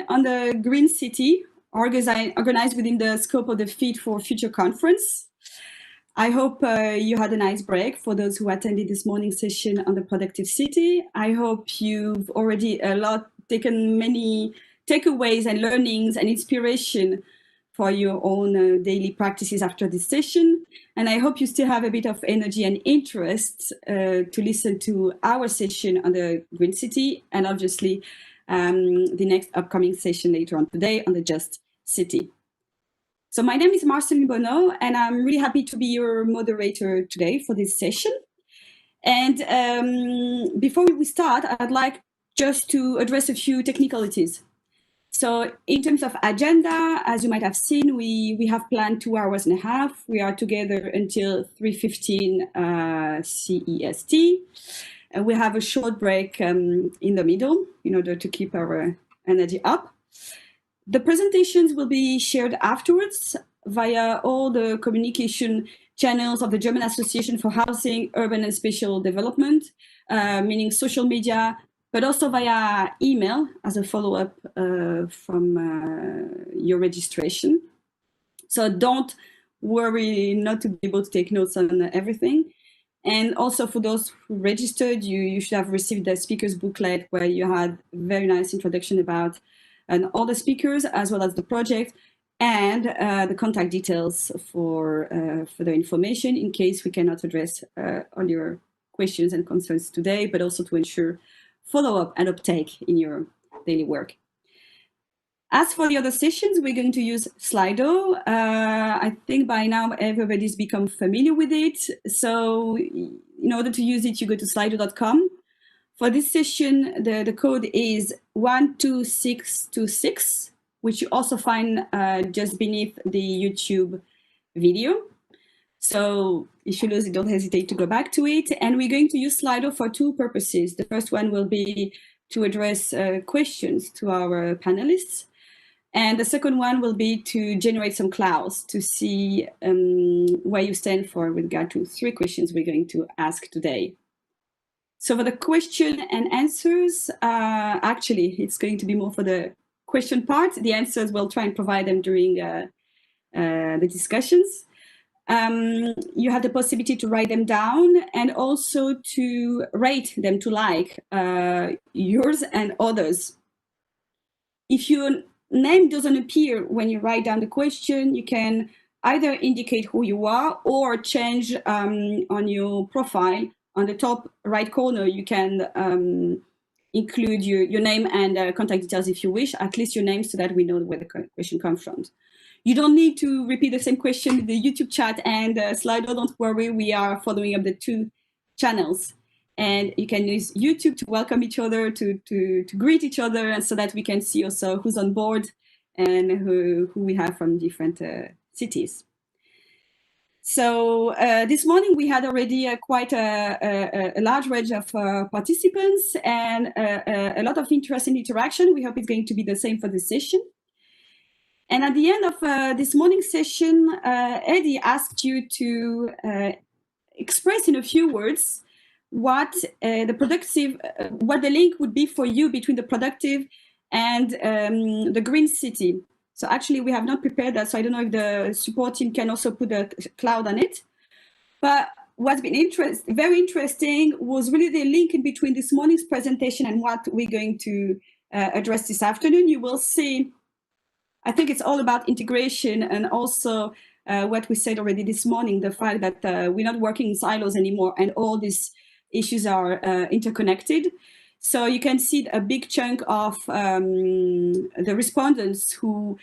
on the Green City, organized within the scope of the Fit for Future conference. I hope you had a nice break for those who attended this morning's session on the productive city. I hope you've already taken many takeaways and learnings and inspiration for your own daily practices after this session. And I hope you still have a bit of energy and interest to listen to our session on the Green City and obviously the next upcoming session later on today on the Just City. So my name is Marceline Bonneau, and I'm really happy to be your moderator today for this session. And before we start, I'd like just to address a few technicalities. So in terms of agenda, as you might have seen, we have planned 2.5 hours. We are together until 3:15 CEST. And we have a short break in the middle in order to keep our energy up. The presentations will be shared afterwards via all the communication channels of the German Association for Housing, Urban and Spatial Development, meaning social media, but also via email as a follow-up from your registration. So don't worry not to be able to take notes on everything. And also for those who registered, you should have received the speaker's booklet where you had a very nice introduction about all the speakers as well as the project and the contact details for further information in case we cannot address all your questions and concerns today, but also to ensure follow-up and uptake in your daily work. As for the other sessions, we're going to use Slido. I think by now everybody's become familiar with it. So in order to use it, you go to slido.com. For this session, the code is 12626, which you also find just beneath the YouTube video. So if you lose it, don't hesitate to go back to it. And we're going to use Slido for two purposes. The first one will be to address questions to our panelists. And the second one will be to generate some clouds to see where you stand for with regard to 3 questions we're going to ask today. So for the question and answers, actually, it's going to be more for the question part. The answers, we'll try and provide them during the discussions. You have the possibility to write them down and also to rate them, to like yours and others. If your name doesn't appear when you write down the question, you can either indicate who you are or change on your profile. On the top right corner, you can include your name and contact details if you wish, at least your name so that we know where the question comes from. You don't need to repeat the same question in the YouTube chat and Slido, don't worry, we are following up the 2 channels. And you can use YouTube to welcome each other, to greet each other, and so that we can see also who's on board and who we have from different cities. So this morning we had already quite a large range of participants and a lot of interest and interaction. We hope it's going to be the same for this session. And at the end of this morning's session, Eddie asked you to express in a few words what what the link would be for you between the productive and the Green City. So actually, we have not prepared that, so I don't know if the support team can also put a cloud on it. But what's been very interesting was really the link in between this morning's presentation and what we're going to address this afternoon. You will see, I think it's all about integration and also what we said already this morning, the fact that we're not working in silos anymore and all these issues are interconnected. So you can see a big chunk of the respondents who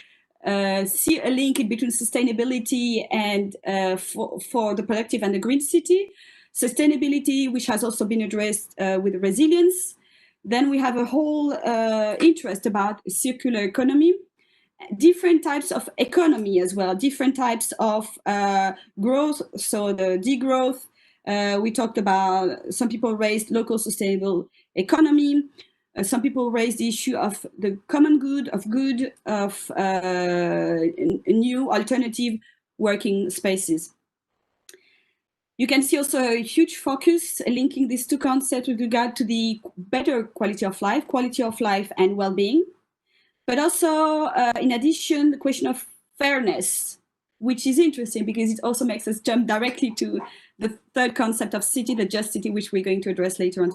see a link in between sustainability and for the productive and the Green City. Sustainability, which has also been addressed with resilience. Then we have a whole interest about circular economy, different types of economy as well, different types of growth, so the degrowth. We talked about, some people raised local sustainable economy. Some people raised the issue of the common good, of new alternative working spaces. You can see also a huge focus linking these 2 concepts with regard to the better quality of life and well-being. But also, in addition, the question of fairness, which is interesting because it also makes us jump directly to the third concept of city, the just city, which we're going to address later on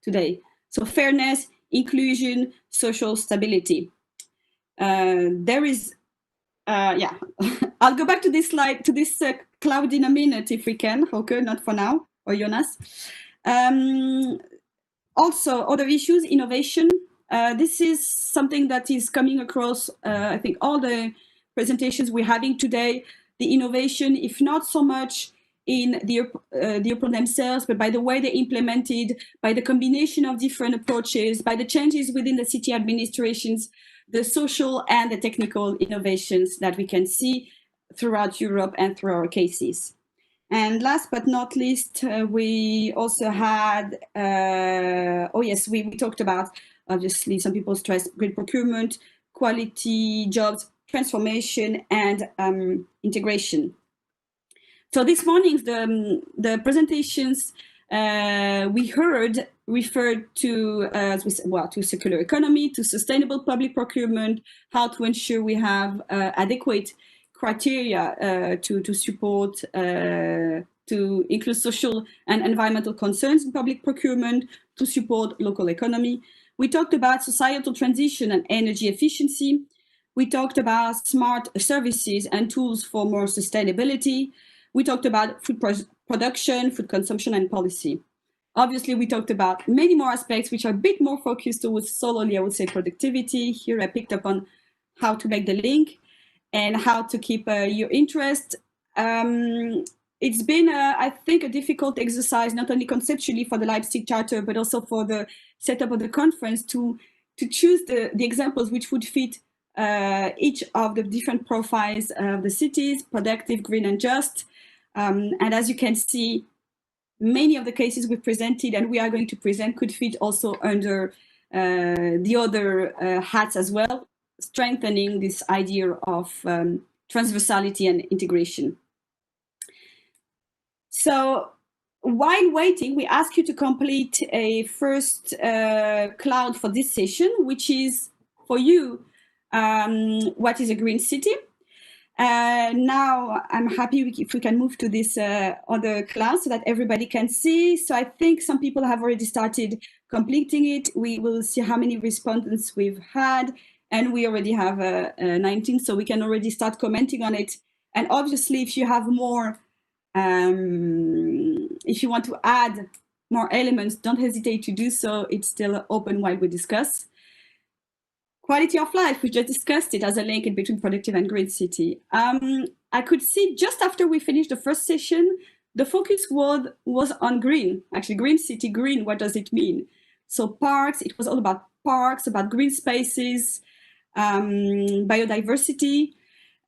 today. So fairness, inclusion, social stability. There is, yeah, I'll go back to this slide, to this cloud in a minute if we can. Okay, not for now, or Jonas. Also, other issues, innovation. This is something that is coming across, I think, all the presentations we're having today. The innovation, if not so much in the approach themselves, but by the way they implemented, by the combination of different approaches, by the changes within the city administrations, the social and the technical innovations that we can see throughout Europe and through our cases. And last but not least, we also had, oh yes, we talked about, obviously, some people stress green procurement, quality jobs, transformation, and integration. So this morning, the presentations we heard referred to, to circular economy, to sustainable public procurement, how to ensure we have adequate criteria to support, to include social and environmental concerns in public procurement, to support local economy. We talked about societal transition and energy efficiency. We talked about smart services and tools for more sustainability. We talked about food production, food consumption, and policy. Obviously, we talked about many more aspects which are a bit more focused towards solely, I would say, productivity. Here I picked up on how to make the link and how to keep your interest. It's been, I think, a difficult exercise, not only conceptually for the Leipzig Charter, but also for the setup of the conference to choose the examples which would fit each of the different profiles of the cities, productive, green, and just. And as you can see, many of the cases we presented and we are going to present could fit also under the other hats as well, strengthening this idea of transversality and integration. So while waiting, we ask you to complete a first cloud for this session, which is for you, what is a green city? Now I'm happy if we can move to this other class so that everybody can see. So I think some people have already started completing it. We will see how many respondents we've had, and we already have 19, so we can already start commenting on it. And obviously, if you have more, if you want to add more elements, don't hesitate to do so. It's still open while we discuss. Quality of life, we just discussed it as a link in between productive and green city. I could see just after we finished the first session, the focus was on green, actually green city, green, what does it mean? So parks, it was all about parks, about green spaces, biodiversity.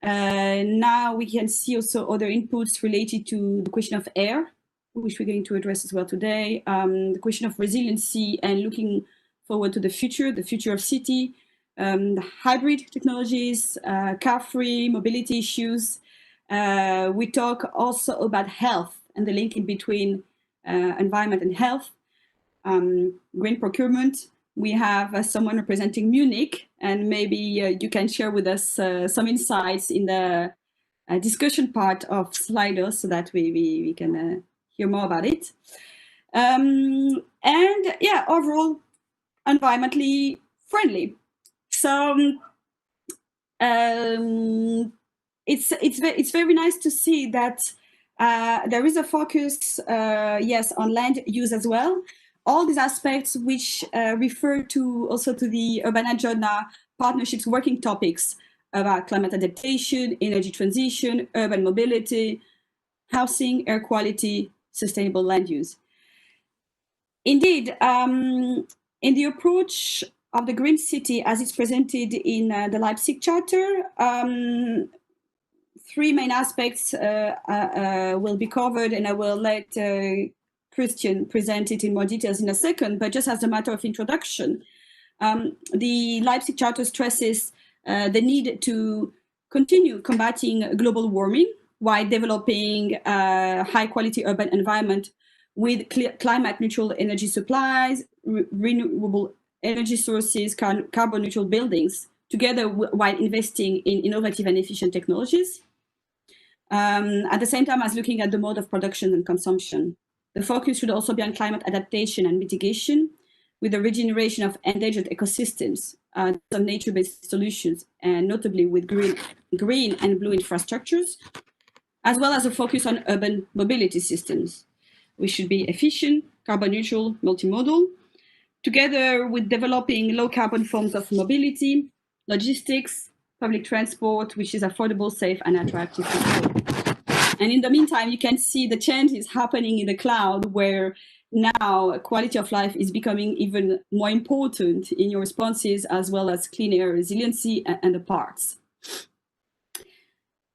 Now we can see also other inputs related to the question of air, which we're going to address as well today, the question of resiliency and looking forward to the future of city, the hybrid technologies, car-free mobility issues. We talk also about health and the link in between environment and health, green procurement. We have someone representing Munich, and maybe you can share with us some insights in the discussion part of Slido so that we can hear more about it. And yeah, overall, environmentally friendly. So it's very nice to see that there is a focus, yes, on land use as well. All these aspects which refer to also to the Urban Agenda partnerships working topics about climate adaptation, energy transition, urban mobility, housing, air quality, sustainable land use. Indeed, in the approach of the Green City as it's presented in the Leipzig Charter, three main aspects will be covered, and I will let Christian present it in more details in a second, but just as a matter of introduction, the Leipzig Charter stresses the need to continue combating global warming while developing a high-quality urban environment with climate-neutral energy supplies, renewable energy sources, carbon-neutral buildings, together while investing in innovative and efficient technologies. At the same time as looking at the mode of production and consumption. The focus should also be on climate adaptation and mitigation, with the regeneration of endangered ecosystems, some nature-based solutions, and notably with green and blue infrastructures, as well as a focus on urban mobility systems. We should be efficient, carbon neutral, multimodal, together with developing low carbon forms of mobility, logistics, public transport, which is affordable, safe, and attractive to people. And in the meantime, you can see the changes happening in the cloud, where now quality of life is becoming even more important in your responses, as well as clean air resiliency and the parts.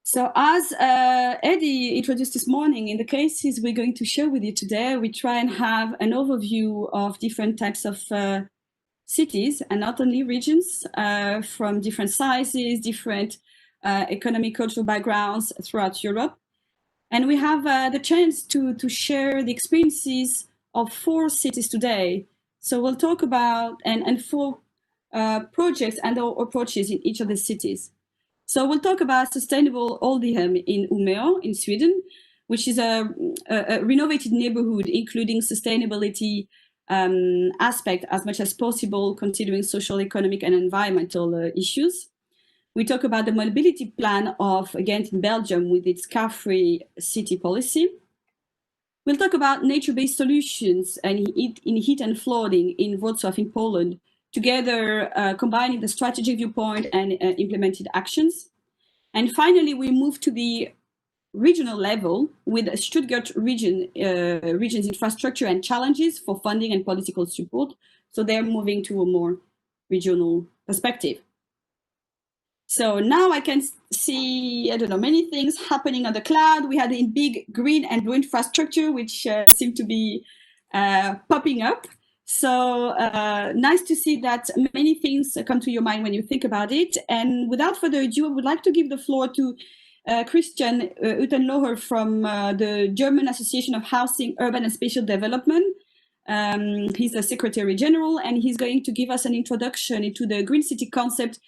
So as Eddie introduced this morning, in the cases we're going to share with you today, we try and have an overview of different types of cities, and not only regions, from different sizes, different economic, cultural backgrounds throughout Europe. And we have the chance to share the experiences of 4 cities today. So we'll talk about and 4 projects and approaches in each of the cities. So we'll talk about sustainable Alidhem in Umea in Sweden, which is a renovated neighborhood, including sustainability aspect as much as possible, considering social, economic, and environmental issues. We talk about the mobility plan of Ghent in Belgium with its car-free city policy. We'll talk about nature-based solutions in heat and flooding in Wroclaw in Poland, together combining the strategic viewpoint and implemented actions. And finally, we move to the regional level with Stuttgart region's infrastructure and challenges for funding and political support. So they're moving to a more regional perspective. So now I can see, I don't know, many things happening on the cloud. We had a big green and blue infrastructure, which seem to be popping up. So nice to see that many things come to your mind when you think about it. And without further ado, I would like to give the floor to Christian HUTTENLOHER from the German Association of Housing, Urban and Spatial Development. He's the Secretary General, and he's going to give us an introduction into the Green City concept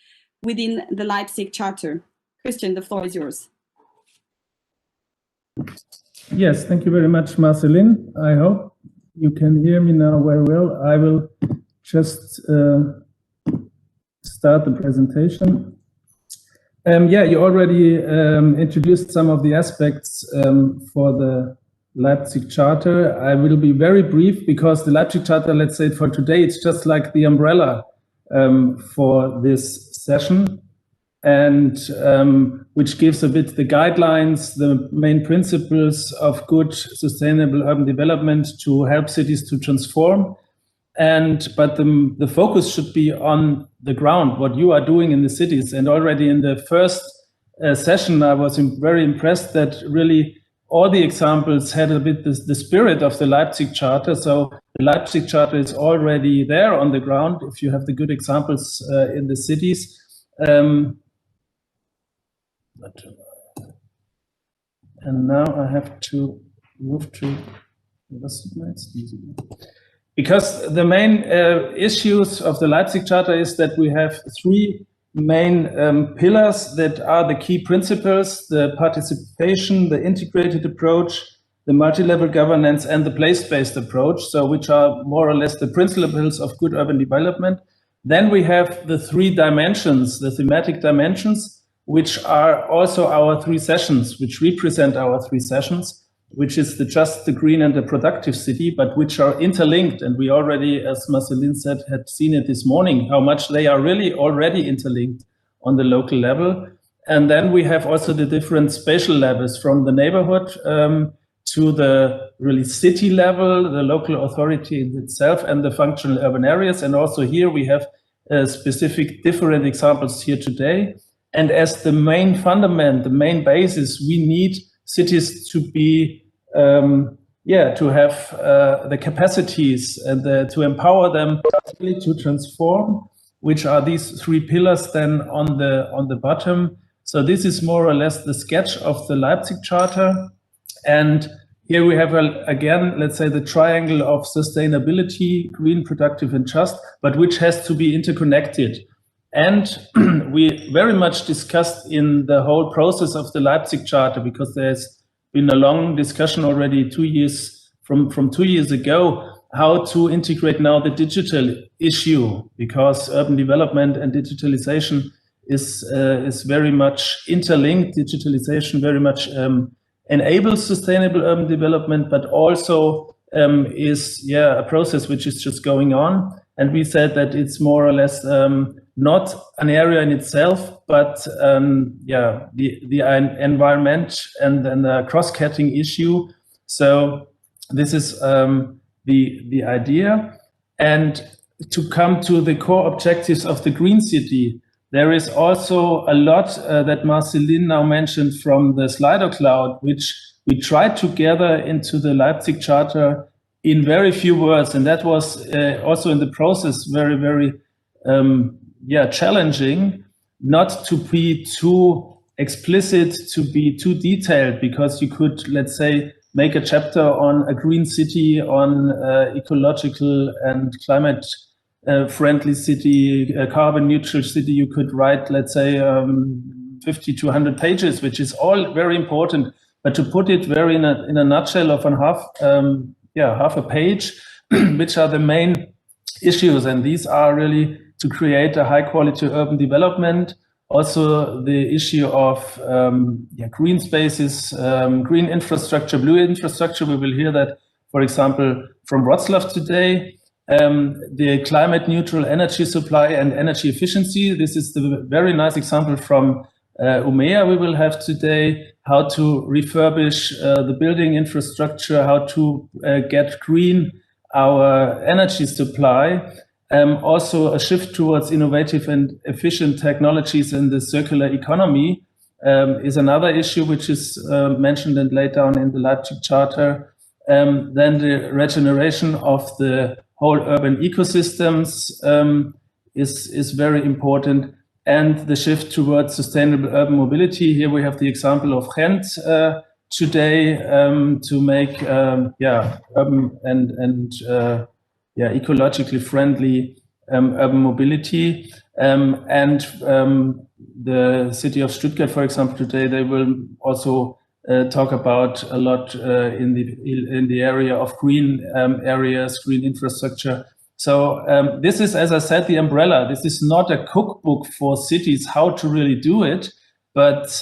within the Leipzig Charter. Christian, the floor is yours. Yes, thank you very much, Marceline. I hope you can hear me now very well. I will just start the presentation. Yeah, you already introduced some of the aspects for the Leipzig Charter. I will be very brief because the Leipzig Charter, let's say for today, it's just like the umbrella for this session, and which gives a bit the guidelines, the main principles of good sustainable urban development to help cities to transform. But the focus should be on the ground, what you are doing in the cities. And already in the first session, I was very impressed that really all the examples had a bit the spirit of the Leipzig Charter. So the Leipzig Charter is already there on the ground if you have the good examples in the cities. And now I have to move to because the main issues of the Leipzig Charter is that we have 3 main pillars that are the key principles: the participation, the integrated approach, the multi-level governance, and the place-based approach, so which are more or less the principles of good urban development. Then we have the 3 dimensions, the thematic dimensions, which are also our 3 sessions, which represent our 3 sessions, which is just the green and the productive city, but which are interlinked. And we already, as Marceline said, had seen it this morning, how much they are really already interlinked on the local level. And then we have also the different spatial levels, from the neighborhood to the really city level, the local authority in itself, and the functional urban areas. And also here we have specific different examples here today. And as the main fundament, the main basis, we need cities to be, to have the capacities and to empower them to transform, which are these 3 pillars then on the bottom. So this is more or less the sketch of the Leipzig Charter. And here we have, again, let's say the triangle of sustainability, green, productive, and just, but which has to be interconnected. And we very much discussed in the whole process of the Leipzig Charter, because there's been a long discussion already 2 years from 2 years ago, how to integrate now the digital issue, because urban development and digitalization is very much interlinked. Digitalization very much enables sustainable urban development, but also is a process which is just going on. And we said that it's more or less not an area in itself, but the environment and the cross-cutting issue. So this is the idea. And to come to the core objectives of the Green City, there is also a lot that Marceline now mentioned from the Slido Cloud, which we tried to gather into the Leipzig Charter in very few words. And that was also in the process very, very challenging, not to be too explicit, to be too detailed, because you could, let's say, make a chapter on a green city, on ecological and climate friendly city, a carbon neutral city. You could write, let's say, 50 to 100 pages, which is all very important. But to put it very in a nutshell of half a page, which are the main issues, and these are really to create a high quality urban development. Also the issue of green spaces, green infrastructure, blue infrastructure. We will hear that, for example, from Wroclaw today. The climate neutral energy supply and energy efficiency. This is the very nice example from Umea we will have today, how to refurbish the building infrastructure, how to get green our energy supply. Also a shift towards innovative and efficient technologies in the circular economy is another issue which is mentioned and laid down in the Leipzig Charter. Then the regeneration of the whole urban ecosystems is very important, and the shift towards sustainable urban mobility. Here we have the example of Ghent today to make urban and ecologically friendly urban mobility. And the city of Stuttgart, for example, today they will also talk about a lot in the area of green areas, green infrastructure. So this is, as I said, the umbrella. This is not a cookbook for cities how to really do it, but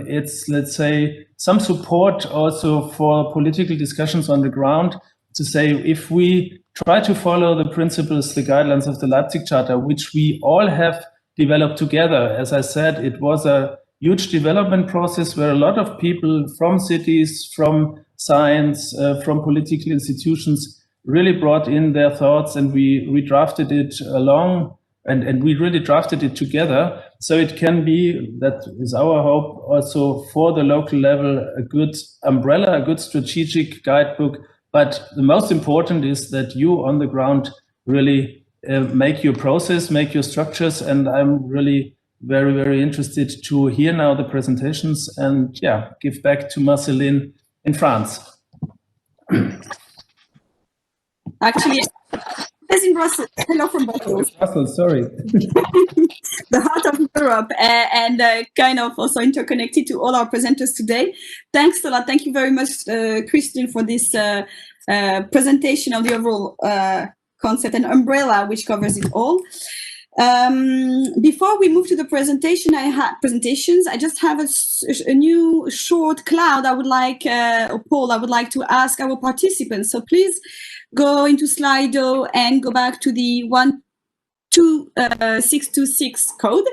it's, let's say, some support also for political discussions on the ground to say, if we try to follow the principles, the guidelines of the Leipzig Charter, which we all have developed together. As I said, it was a huge development process where a lot of people from cities, from science, from political institutions really brought in their thoughts, and we drafted it along, and we really drafted it together. So it can be, that is our hope, also for the local level, a good umbrella, a good strategic guidebook. But the most important is that you on the ground really make your process, make your structures. And I'm really very, very interested to hear now the presentations and give back to Marceline in France. Actually, as in Brussels. Hello from Brussels. Brussels, sorry. The heart of Europe, and kind of also interconnected to all our presenters today. Thanks a lot. Thank you very much, Christian, for this presentation of the overall concept and umbrella, which covers it all. Before we move to the presentation, I just have a new short cloud I would like, or poll I would like to ask our participants. So please go into Slido and go back to the 12626 code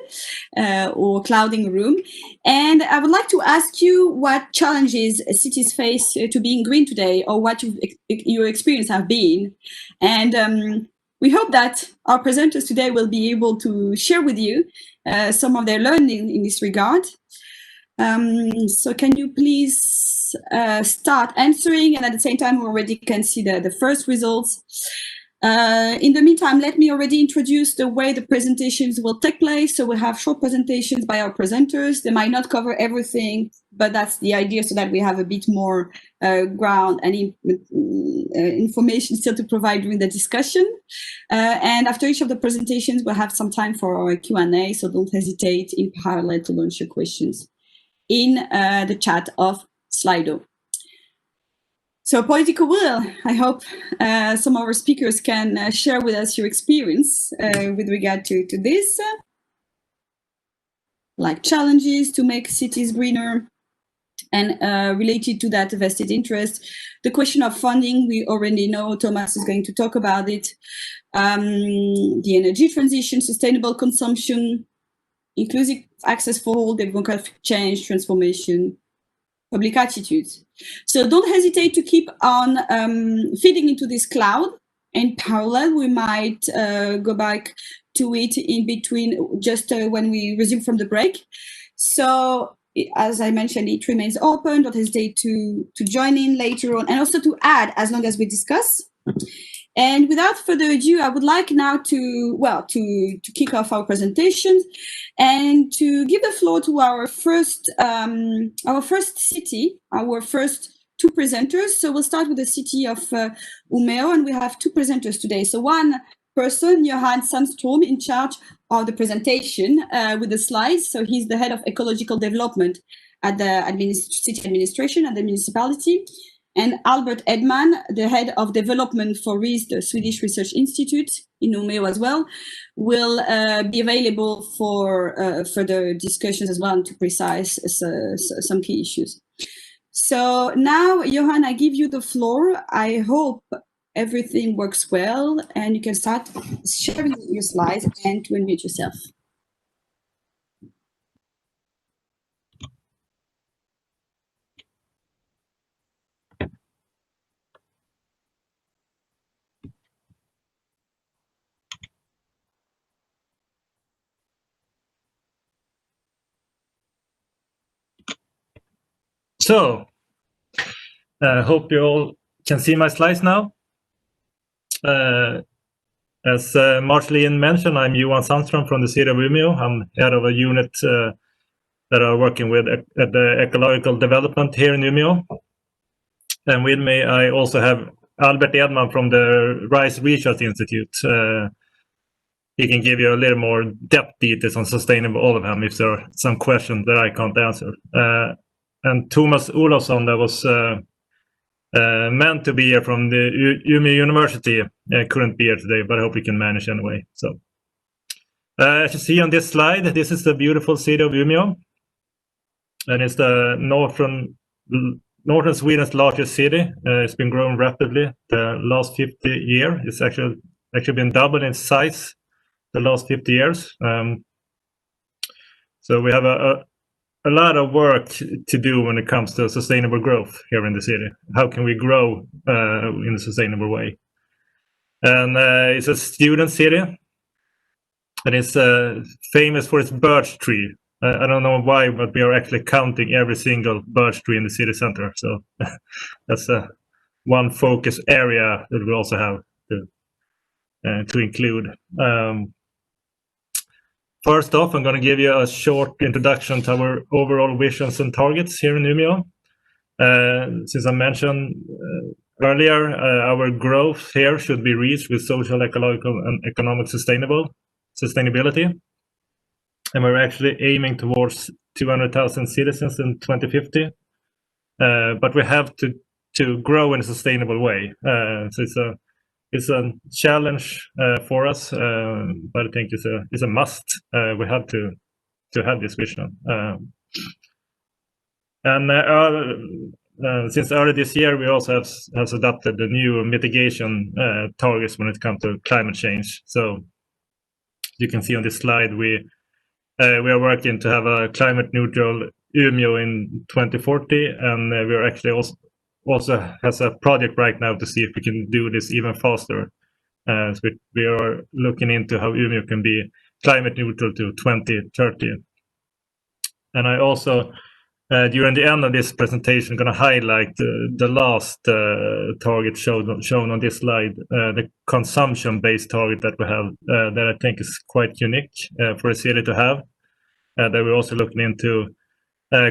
or clouding room. And I would like to ask you what challenges cities face to being green today, or what your experience have been. And we hope that our presenters today will be able to share with you some of their learning in this regard. So can you please start answering, and at the same time we already can see the first results. In the meantime, let me already introduce the way the presentations will take place. So we'll have short presentations by our presenters. They might not cover everything, but that's the idea, so that we have a bit more ground and information still to provide during the discussion. And after each of the presentations, we'll have some time for our Q&A, so don't hesitate in parallel to launch your questions in the chat of Slido. So political will, I hope some of our speakers can share with us your experience with regard to this, like challenges to make cities greener, and related to that vested interest. The question of funding, we already know Thomas is going to talk about it. The energy transition, sustainable consumption, inclusive access for all, demographic change, transformation, public attitudes. So don't hesitate to keep on feeding into this cloud. In parallel, we might go back to it in between, just when we resume from the break. So as I mentioned, it remains open. Don't hesitate to join in later on, and also to add as long as we discuss. And without further ado, I would like now to kick off our presentation and to give the floor to our first city, our first two presenters. So we'll start with the city of Umea, and we have two presenters today. So one person, JOHAN SANDSTROM, in charge of the presentation with the slides. So he's the head of ecological development at the city administration at the municipality. And EDMAN, the head of development for RIS, the Swedish Research Institute in Umea as well, will be available for further discussions as well, and to precise some key issues. So now, Johan, I give you the floor. I hope everything works well, and you can start sharing your slides and to unmute yourself. So, hope you all can see my slides now. As Marceline mentioned, I'm Johan SANDSTROM from the city of Umea. I'm head of a unit that are working with the ecological development here in Umea. And with me, I also have Edman from the RISE Research Institute. He can give you a little more depth details on sustainable Alidhem if there are some questions that I can't answer. And Thomas Olofsson, that was meant to be here from the Umea University, couldn't be here today, but I hope we can manage anyway. So, as you see on this slide, this is the beautiful city of Umea, and it's the northern Sweden's largest city. It's been growing rapidly the last 50 years. It's actually been doubled in size the last 50 years. So we have a lot of work to do when it comes to sustainable growth here in the city. How can we grow in a sustainable way? And it's a student city, and it's famous for its birch tree. I don't know why, but we are actually counting every single birch tree in the city center. So that's one focus area that we also have to include. First off, I'm going to give you a short introduction to our overall visions and targets here in Umea. Since I mentioned earlier, our growth here should be reached with social, ecological, and economic sustainability. And we're actually aiming towards 200,000 citizens in 2050. But we have to grow in a sustainable way. So it's a challenge for us, but I think it's a must. We have to have this vision. Since early this year, we also have adopted the new mitigation targets when it comes to climate change. So you can see on this slide, we are working to have a climate neutral Umea in 2040, and we are actually also has a project right now to see if we can do this even faster. So we are looking into how Umea can be climate neutral to 2030. And I also During the end of this presentation, I'm going to highlight the last target shown on this slide, the consumption-based target that we have, that I think is quite unique for a city to have. That we're also looking into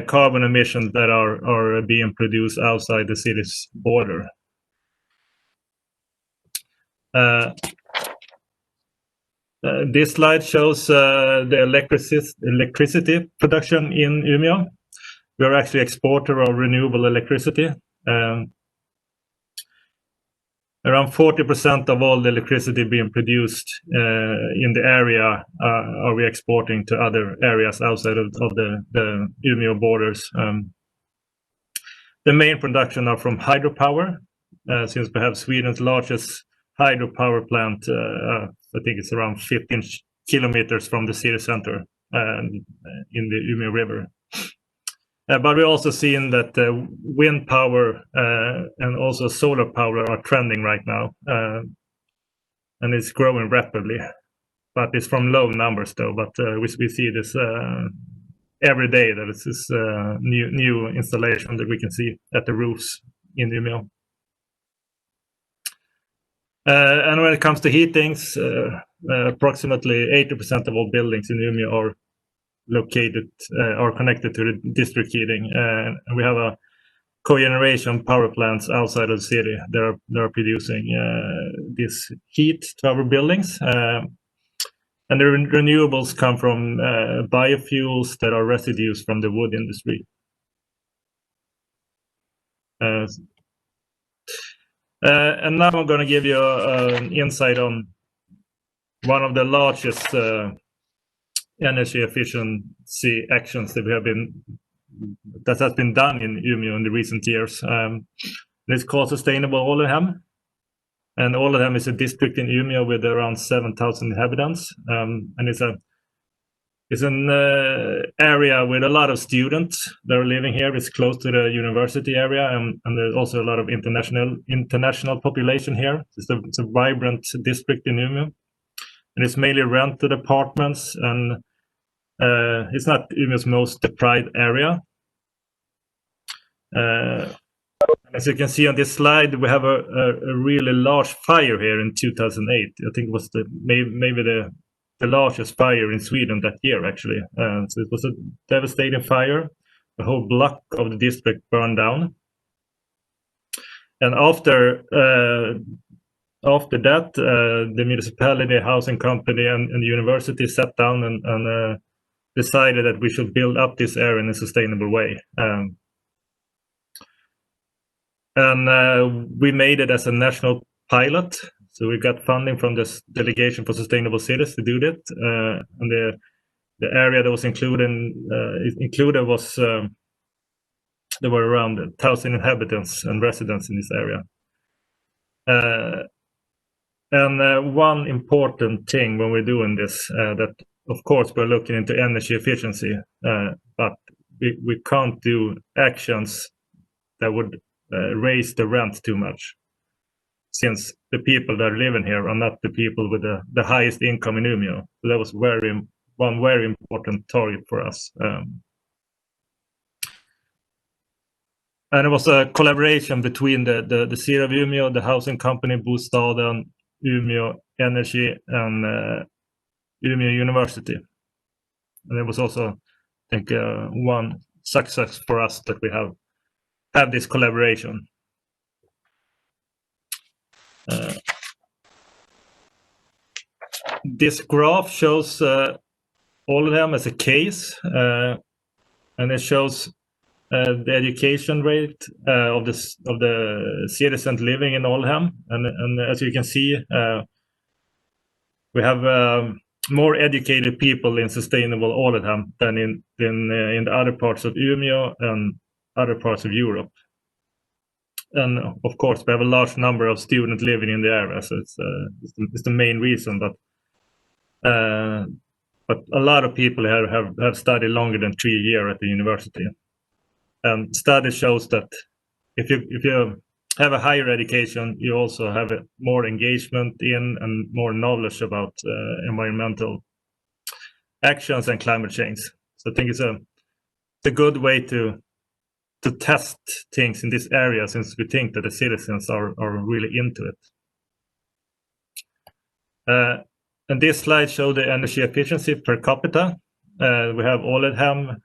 carbon emissions that are being produced outside the city's border. This slide shows the electricity production in Umea. We are actually exporter of renewable electricity. Around 40% of all the electricity being produced in the area are we exporting to other areas outside of the Umea borders. The main production are from hydropower, since we have Sweden's largest hydropower plant. I think it's around 15 kilometers from the city center in the Umea River. But we're also seeing that wind power and also solar power are trending right now, and it's growing rapidly. But it's from low numbers though. But we see this every day, that it's this new installation that we can see at the roofs in Umea. And when it comes to heatings, approximately 80% of all buildings in Umea are connected to the district heating, and we have a cogeneration power plants outside of the city. They're producing this heat to our buildings, and the renewables come from biofuels that are residues from the wood industry. And now I'm going to give you an insight on one of the largest energy efficiency actions that has been done in Umea in the recent years. It's called Sustainable Alidhem, and Alidhem is a district in Umea with around 7,000 inhabitants, and it's an area with a lot of students that are living here. It's close to the university area, and there's also a lot of international population here. It's a vibrant district in Umea. And it's mainly rented apartments, and it's not Umea's most deprived area. As you can see on this slide, we have a really large fire here in 2008. I think it was maybe the largest fire in Sweden that year, actually. So it was a devastating fire. The whole block of the district burned down. And after that, the municipality, housing company, and the university sat down and decided that we should build up this area in a sustainable way. And we made it as a national pilot. So we got funding from this Delegation for Sustainable Cities to do that. And the area that was included was there were around 1,000 inhabitants and residents in this area. And one important thing when we're doing this, that of course we're looking into energy efficiency, but we can't do actions that would raise the rent too much, since the people that are living here are not the people with the highest income in Umea. So that was one very important target for us. And it was a collaboration between the city of Umea, the housing company Bostaden, Umea Energy, and Umea University. And it was also, I think, one success for us that we have this collaboration. This graph shows all of them as a case, and it shows the education rate of the citizens living in Alidhem, and as you can see, we have more educated people in sustainable Alidhem than in the other parts of Umea and other parts of Europe. And of course, we have a large number of students living in the area, so it's the main reason. But a lot of people here have studied longer than 3 years at the university. And study shows that if you have a higher education, you also have more engagement in and more knowledge about environmental actions and climate change. So I think it's a good way to to test things in this area, since we think that the citizens are really into it. And this slide shows the energy efficiency per capita. We have Alidhem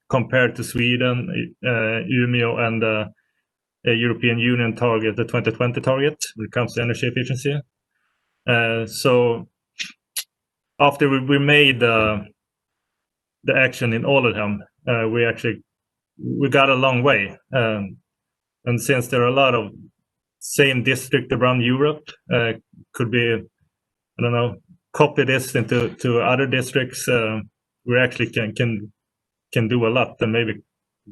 compared to Sweden, Umea, and the European Union target, the 2020 target, when it comes to energy efficiency. So after we made the action in Alidhem, we got a long way. And since there are a lot of same district around Europe, could be, I don't know, copy this into other districts, we actually can do a lot and maybe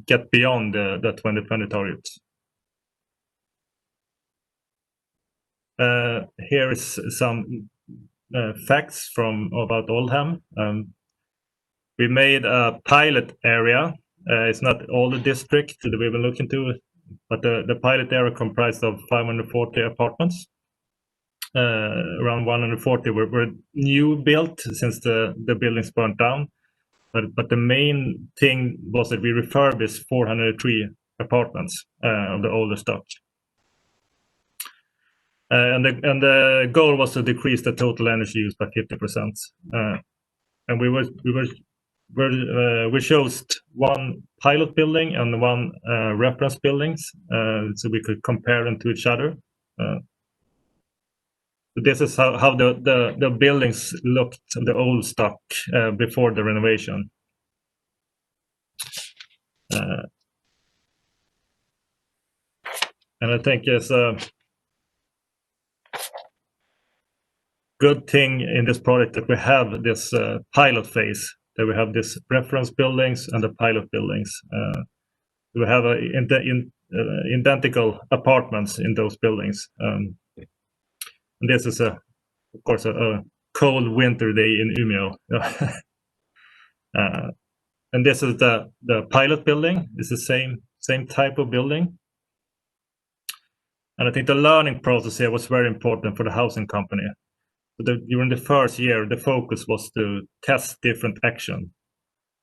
get beyond the 2020 targets. Here is some facts about Alidhem. We made a pilot area. It's not all the district that we've been looking to, but the pilot area comprised of 540 apartments. Around 140 were new built since the buildings burnt down. But the main thing was that we refurbished 403 apartments of the older stock. And the goal was to decrease the total energy use by 50%. And we chose one pilot building and one reference buildings, so we could compare them to each other. This is how the buildings looked, the old stock, before the renovation. And I think it's a good thing in this project that we have this pilot phase, that we have these reference buildings and the pilot buildings. We have identical apartments in those buildings. And this is, of course, a cold winter day in Umea. And this is the pilot building. It's the same type of building. And I think the learning process here was very important for the housing company. During the first year, the focus was to test different action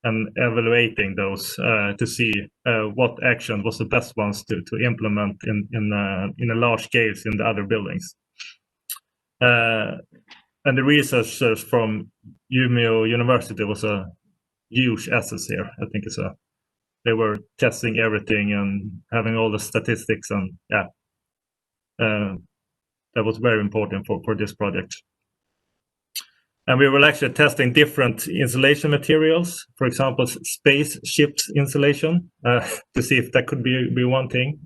and evaluating those to see what action was the best ones to implement in a large scale in the other buildings. And the researchers from Umea University was a huge asset here. I think they were testing everything and having all the statistics, and that was very important for this project. And we were actually testing different insulation materials, for example, spaceships insulation, to see if that could be one thing.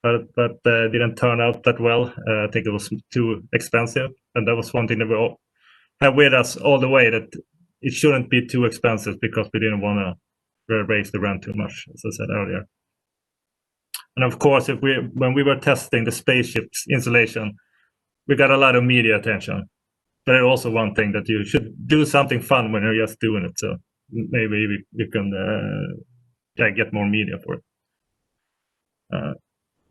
But didn't turn out that well. I think it was too expensive, and that was one thing that we all have with us all the way, that it shouldn't be too expensive because we didn't want to raise the rent too much, as I said earlier. And of course, when we were testing the spaceships insulation, we got a lot of media attention. But also one thing that you should do something fun when you're just doing it. So maybe we can get more media for it.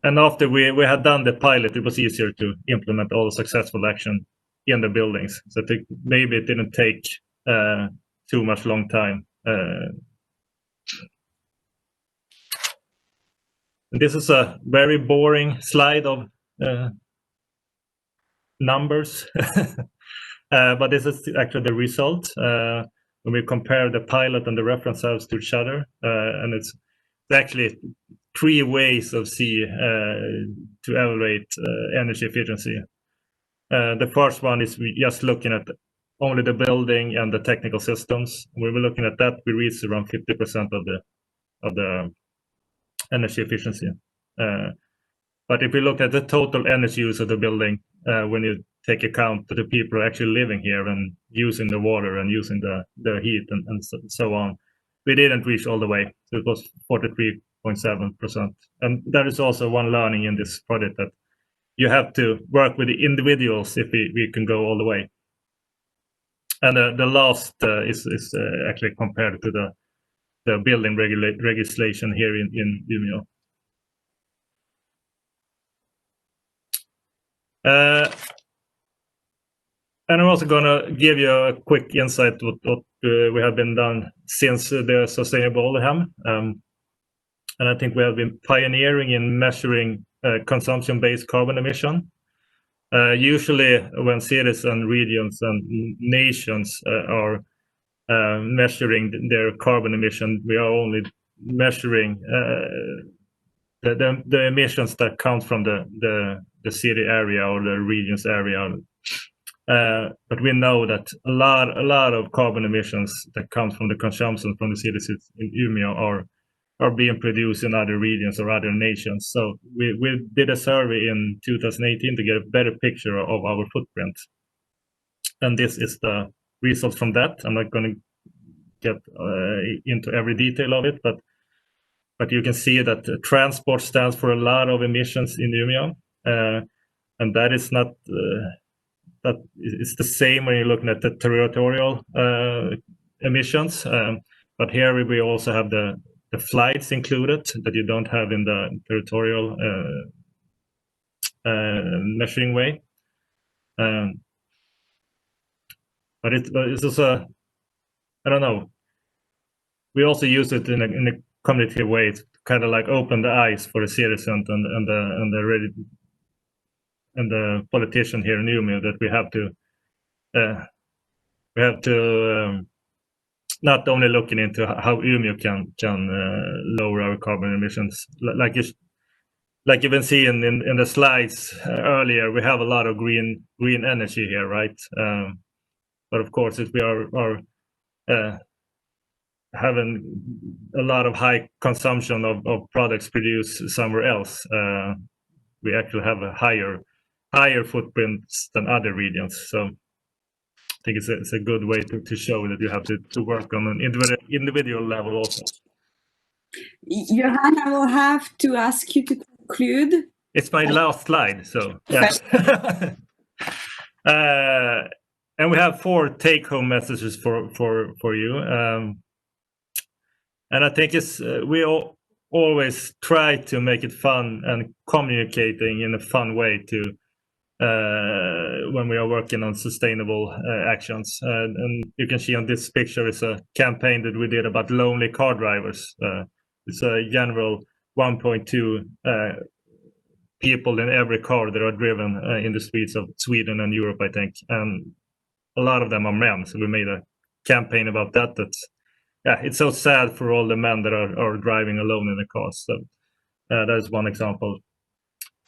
And after we had done the pilot, it was easier to implement all the successful action in the buildings. So I think maybe it didn't take too much long time. And this is a very boring slide of numbers. But this is actually the result when we compare the pilot and the reference cells to each other. And it's actually 3 ways of to evaluate energy efficiency. The first one is just looking at only the building and the technical systems. When we're looking at that, we reach around 50% of the energy efficiency. But if we look at the total energy use of the building, when you take account that the people are actually living here and using the water and using the heat and so on, we didn't reach all the way. So it was 43.7%. And that is also one learning in this project, that you have to work with the individuals if we can go all the way. And the last is actually compared to the building legislation here in Umea. And I'm also going to give you a quick insight what we have been done since the sustainable Alidhem. And I think we have been pioneering in measuring consumption-based carbon emission. Usually when cities and regions and nations are measuring their carbon emission, we are only measuring the emissions that come from the city area or the region's area. But we know that a lot of carbon emissions that comes from the consumption from the cities in Umea are being produced in other regions or other nations. So we did a survey in 2018 to get a better picture of our footprint. And this is the result from that. I'm not going to get into every detail of it, but you can see that transport stands for a lot of emissions in Umea, and that is not that it's the same when you're looking at the territorial emissions. But here we also have the flights included that you don't have in the territorial measuring way. But it's also, I don't know, we also use it in a cognitive way to kind of like open the eyes for the citizens and the politician here in Umea that we have to not only looking into how Umea can lower our carbon emissions, like you've been seeing in the slides earlier. We have a lot of green energy here, right? But of course, if we are having a lot of high consumption of products produced somewhere else, we actually have a higher footprints than other regions. So I think it's a good way to show that you have to work on an individual level also. Johan, I will have to ask you to conclude. It's my last slide, so yeah. And we have 4 take-home messages for you. And I think we always try to make it fun and communicating in a fun way to when we are working on sustainable actions. And you can see on this picture is a campaign that we did about lonely car drivers. It's a general 1.2 people in every car that are driven in the streets of Sweden and Europe, I think. And a lot of them are men. So we made a campaign about that. Yeah, it's so sad for all the men that are driving alone in the cars. So that is one example.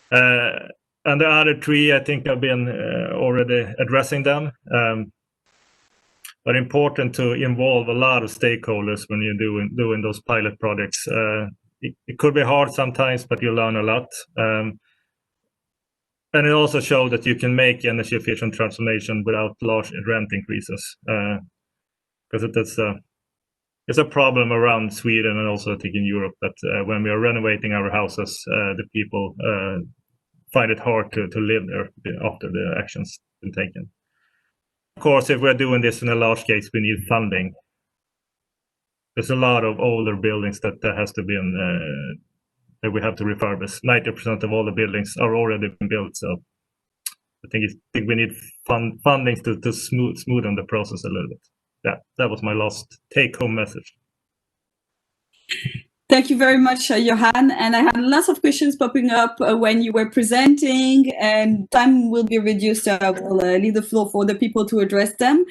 And the other 3, I think I've been already addressing them. But important to involve a lot of stakeholders when you're doing those pilot projects. It could be hard sometimes, but you learn a lot. And it also shows that you can make energy efficient transformation without large rent increases. Because it's a problem around Sweden and also I think in Europe that when we are renovating our houses, the people find it hard to live there after the actions been taken. Of course, if we're doing this in a large case, we need funding. There's a lot of older buildings that has to be that we have to refurbish. 90% of all the buildings are already been built, so I think we need funding to smoothen the process a little bit. Yeah, that was my last take-home message. Thank you very much, Johan. And I had lots of questions popping up when you were presenting, and time will be reduced. I will leave the floor for the people to address them,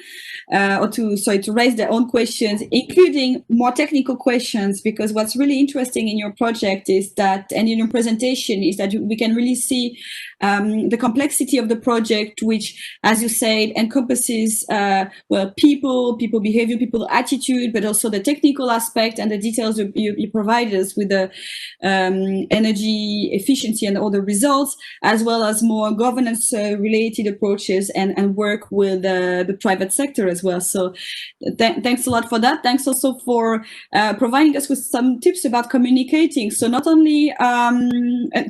or to raise their own questions, including more technical questions, because what's really interesting in your project is that, and in your presentation, is that we can really see the complexity of the project, which, as you said, encompasses well, people behavior, people attitude, but also the technical aspect and the details you provide us with the energy efficiency and all the results, as well as more governance related approaches and work with the private sector as well. So thanks a lot for that. Thanks also for providing us with some tips about communicating. So not only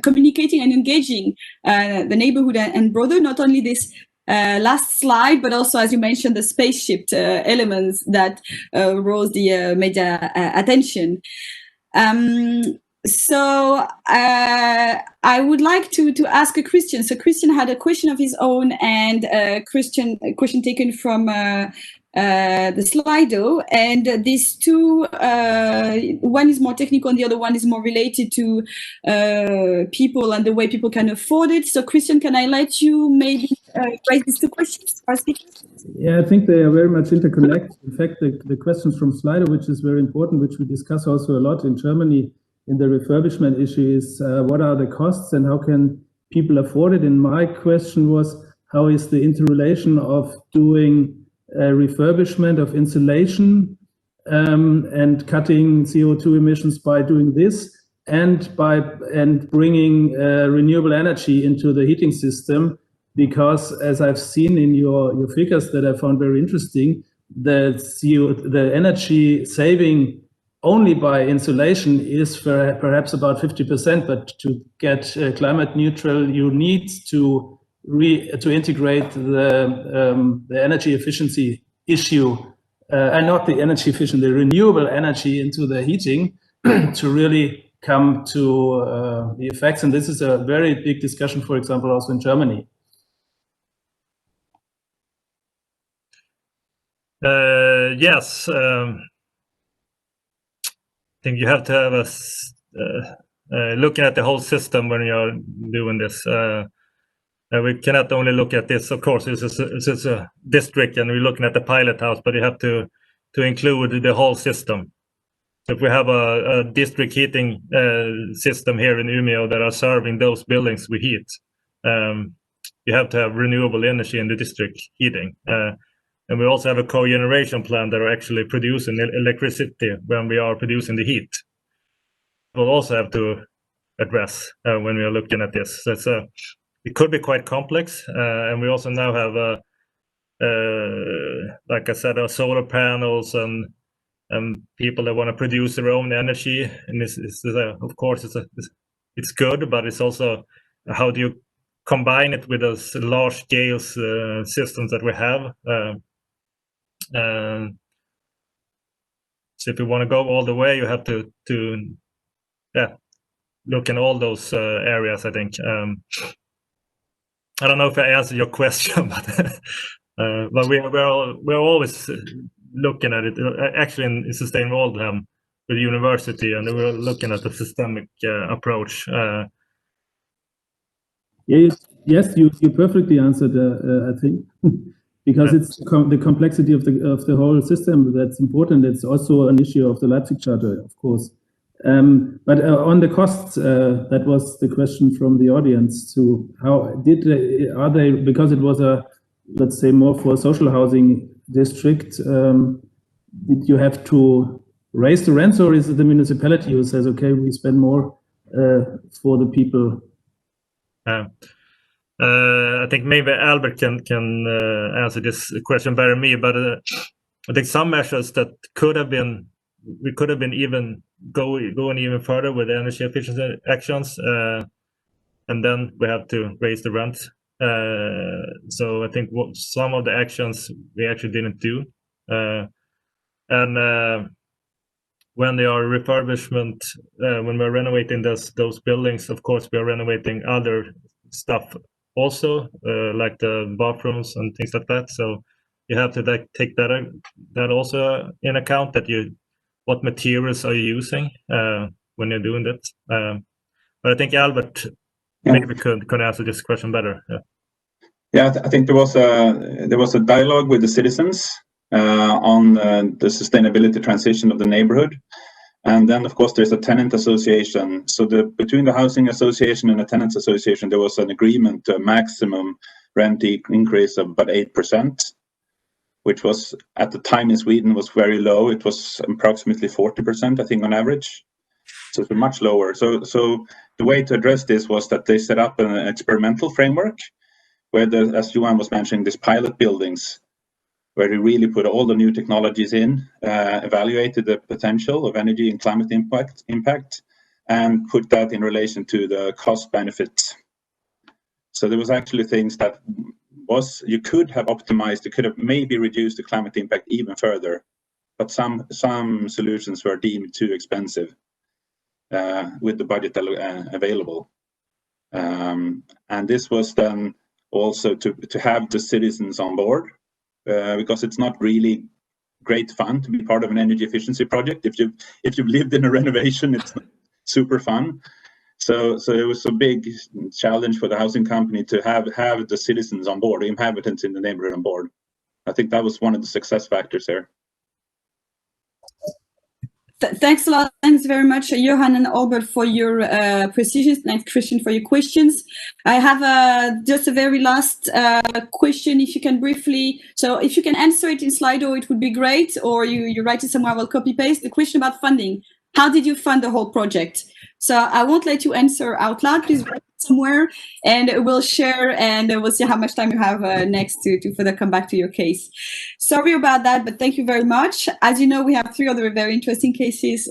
communicating and engaging the neighborhood and broader, not only this last slide, but also, as you mentioned, the spaceship elements that rose the media attention. So I would like to ask a Christian. So Christian had a question of his own, and a question taken from the Slido, and these two, one is more technical and the other one is more related to people and the way people can afford it. So Christian, can I let you maybe raise these two questions for speakers? Yeah, I think they are very much interconnected. In fact, the questions from Slido, which is very important, which we discuss also a lot in Germany in the refurbishment issue, is what are the costs and how can people afford it? And my question was, how is the interrelation of doing refurbishment of insulation and cutting CO2 emissions by doing this, and bringing renewable energy into the heating system? Because as I've seen in your figures that I found very interesting, the energy saving only by insulation is perhaps about 50%, but to get climate neutral, you need to integrate the energy efficiency issue, and not the energy efficient, the renewable energy into the heating to really come to the effects. And this is a very big discussion, for example, also in Germany. Yes, I think you have to have looking at the whole system when you're doing this. We cannot only look at this, of course, it's a district and we're looking at the pilot house, but you have to include the whole system. So if we have a district heating system here in Umea that are serving those buildings we heat, you have to have renewable energy in the district heating. And we also have a cogeneration plant that are actually producing electricity when we are producing the heat. We'll also have to address when we are looking at this. So it could be quite complex. And we also now have, like I said, our solar panels and people that want to produce their own energy. And this is, of course, it's good, but it's also how do you combine it with those large scale systems that we have. So if you want to go all the way, you have to look in all those areas, I think. I don't know if I answered your question, but we're always looking at it. Actually, in Sustainable Alidhem with the university, and we're looking at the systemic approach. Yes, you perfectly answered, I think. Because it's the complexity of the whole system that's important. It's also an issue of the Leipzig Charter, of course. But on the costs, that was the question from the audience. To how are they? Because it was let's say more for a social housing district. Did you have to raise the rents, or is it the municipality who says, okay, we spend more for the people? I think maybe Albert can answer this question better than me, but I think some measures that we could have been even going even further with energy efficiency actions, and then we have to raise the rent. So I think some of the actions we actually didn't do, and when they are refurbishment, when we're renovating those buildings, of course we are renovating other stuff also, like the bathrooms and things like that. So you have to take that also in account, that what materials are you using when you're doing that. But I think Albert maybe could answer this question better. Yeah, I think there was a dialogue with the citizens on the sustainability transition of the neighborhood. And then, of course, there's a tenant association. So between the housing association and the tenants association, there was an agreement to a maximum rent increase of about 8%, which was at the time in Sweden was very low. It was approximately 40%, I think, on average. So it's much lower. So the way to address this was that they set up an experimental framework where, as Johan was mentioning, these pilot buildings, where they really put all the new technologies in, evaluated the potential of energy and climate impact, and put that in relation to the cost benefits. So there was actually things that you could have optimized, you could have maybe reduced the climate impact even further, but some solutions were deemed too expensive with the budget available. And this was then also to have the citizens on board, because it's not really great fun to be part of an energy efficiency project. If you've lived in a renovation, it's not super fun. So it was a big challenge for the housing company to have the citizens on board, the inhabitants in the neighborhood on board. I think that was one of the success factors there. Thanks a lot. Thanks very much, Johan and Albert, for your precisions, and Christian for your questions. I have just a very last question, if you can briefly, so if you can answer it in Slido, it would be great, or you write it somewhere, I will copy paste. The question about funding. How did you fund the whole project? So I won't let you answer out loud, please write it somewhere, and we'll share, and we'll see how much time you have next to further come back to your case. Sorry about that, but thank you very much. As you know, we have 3 other very interesting cases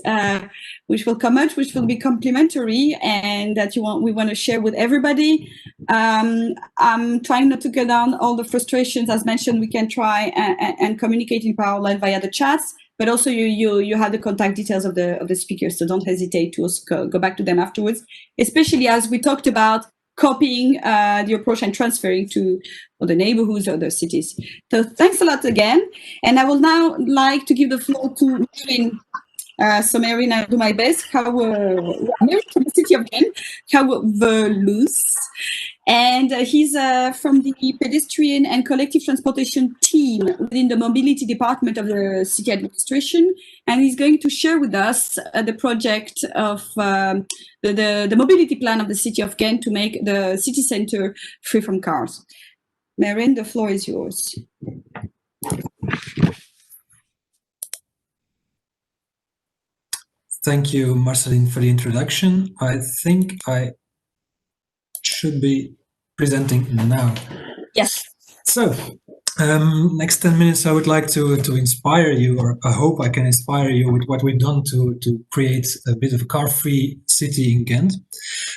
which will come out, which will be complementary, and that we want to share with everybody. I'm trying not to get down all the frustrations. As mentioned, we can try and communicate in parallel via the chats. But also you have the contact details of the speakers, so don't hesitate to also go back to them afterwards, especially as we talked about copying the approach and transferring to other neighborhoods or other cities. So thanks a lot again. And I will now like to give the floor to MERIJN. So MERIJN, I'll do my best. MERIJN from the city of Ghent, GOUWELOOSE. And he's from the pedestrian and collective transportation team within the mobility department of the city administration. And he's going to share with us the project of the mobility plan of the city of Ghent to make the city center free from cars. MERIJN, the floor is yours. Thank you, Marceline, for the introduction. I think I should be presenting now. Yes. So, next 10 minutes, I would like to inspire you, or I hope I can inspire you with what we've done to create a bit of a car-free city in Ghent.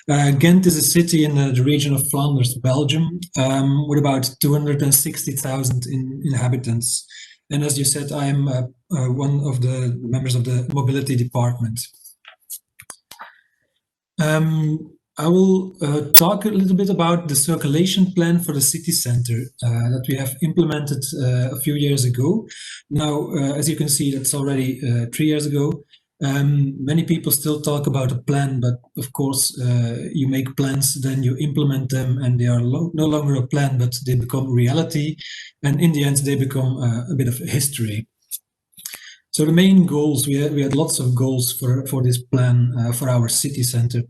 Ghent is a city in the region of Flanders, Belgium, with about 260,000 inhabitants. And as you said, I am one of the members of the mobility department. I will talk a little bit about the circulation plan for the city center that we have implemented a few years ago. Now, as you can see, that's already 3 years ago. Many people still talk about a plan, but of course, you make plans, then you implement them, and they are no longer a plan, but they become reality. And in the end, they become a bit of history. So the main goals, we had lots of goals for this plan for our city center.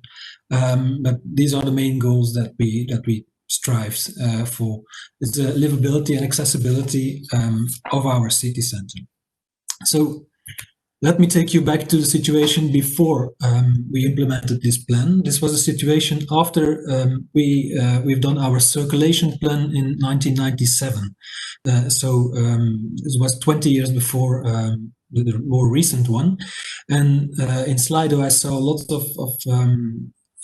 But these are the main goals that we strive for. It's the livability and accessibility of our city center. So let me take you back to the situation before we implemented this plan. This was a situation after we've done our circulation plan in 1997. So it was 20 years before the more recent one. And in Slido, I saw lots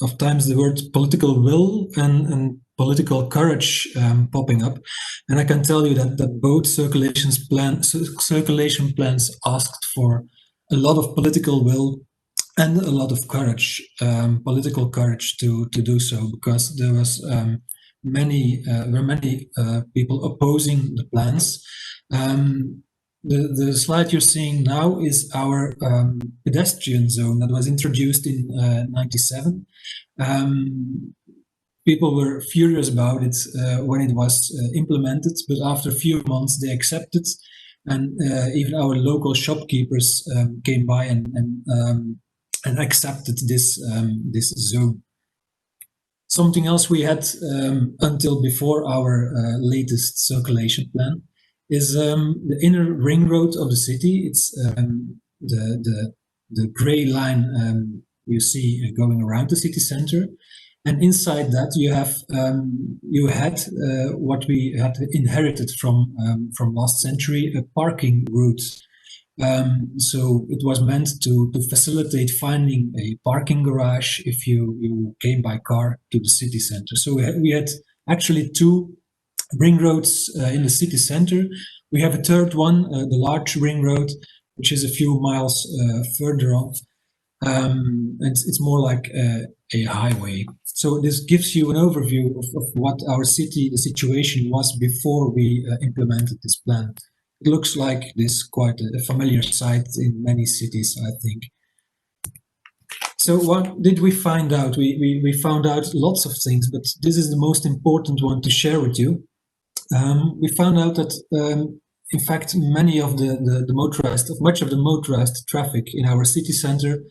of times the word political will and political courage popping up. And I can tell you that both circulation plans asked for a lot of political will and a lot of courage, political courage to do so, because there was were many people opposing the plans. The slide you're seeing now is our pedestrian zone that was introduced in 97. People were furious about it when it was implemented, but after a few months they accepted, and even our local shopkeepers came by and accepted this zone. Something else we had until before our latest circulation plan is the inner ring road of the city. It's the gray line you see going around the city center, and inside that you had what we had inherited from last century, a parking route. So it was meant to facilitate finding a parking garage if you came by car to the city center. So we had actually two ring roads in the city center. We have a third one, the large ring road, which is a few miles further on. and it's more like a highway. So this gives you an overview of what our city, the situation was before we implemented this plan. It looks like this, quite a familiar sight in many cities, I think. So what did we find out? We found out lots of things, but this is the most important one to share with you. We found out that, in fact, much of the motorized traffic in our city center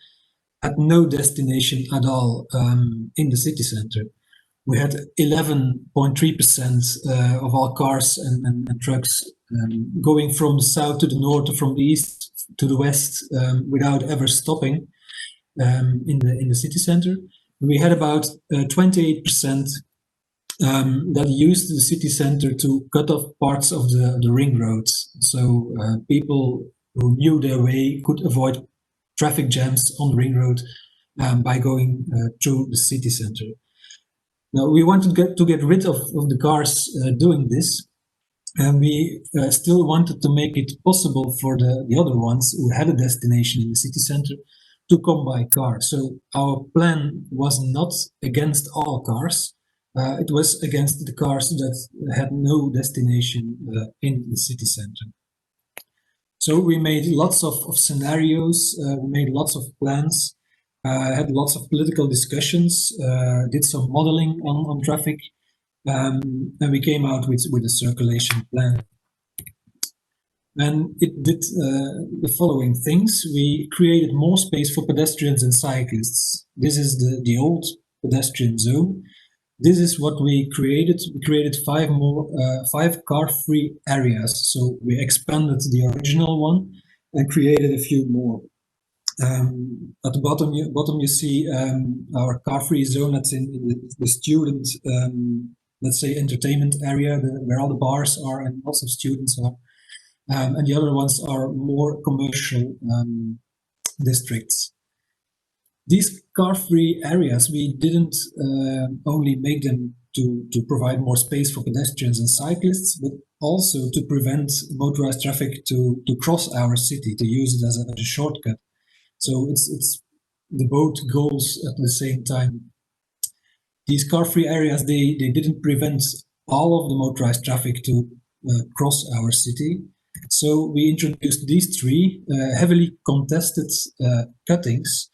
had no destination at all in the city center. We had 11.3% of all cars and trucks going from the south to the north, or from the east to the west, without ever stopping in the city center. We had about 28% that used the city center to cut off parts of the ring roads. So people who knew their way could avoid traffic jams on the ring road by going through the city center. Now, we wanted to get rid of the cars doing this, and we still wanted to make it possible for the other ones who had a destination in the city center to come by car. So our plan was not against all cars. It was against the cars that had no destination in the city center. So we made lots of scenarios, we made lots of plans, had lots of political discussions, did some modeling on traffic, and we came out with a circulation plan. And it did the following things. We created more space for pedestrians and cyclists. This is the old pedestrian zone. This is what we created. We created 5 car-free areas. So we expanded the original one and created a few more. At the bottom you see our car-free zone. That's in the student, let's say, entertainment area, where all the bars are and lots of students are. And the other ones are more commercial districts. These car-free areas, we didn't only make them to provide more space for pedestrians and cyclists, but also to prevent motorized traffic to cross our city, to use it as a shortcut. So it's the both goals at the same time. These car-free areas, they didn't prevent all of the motorized traffic to cross our city. So we introduced these 3 heavily contested cuttings.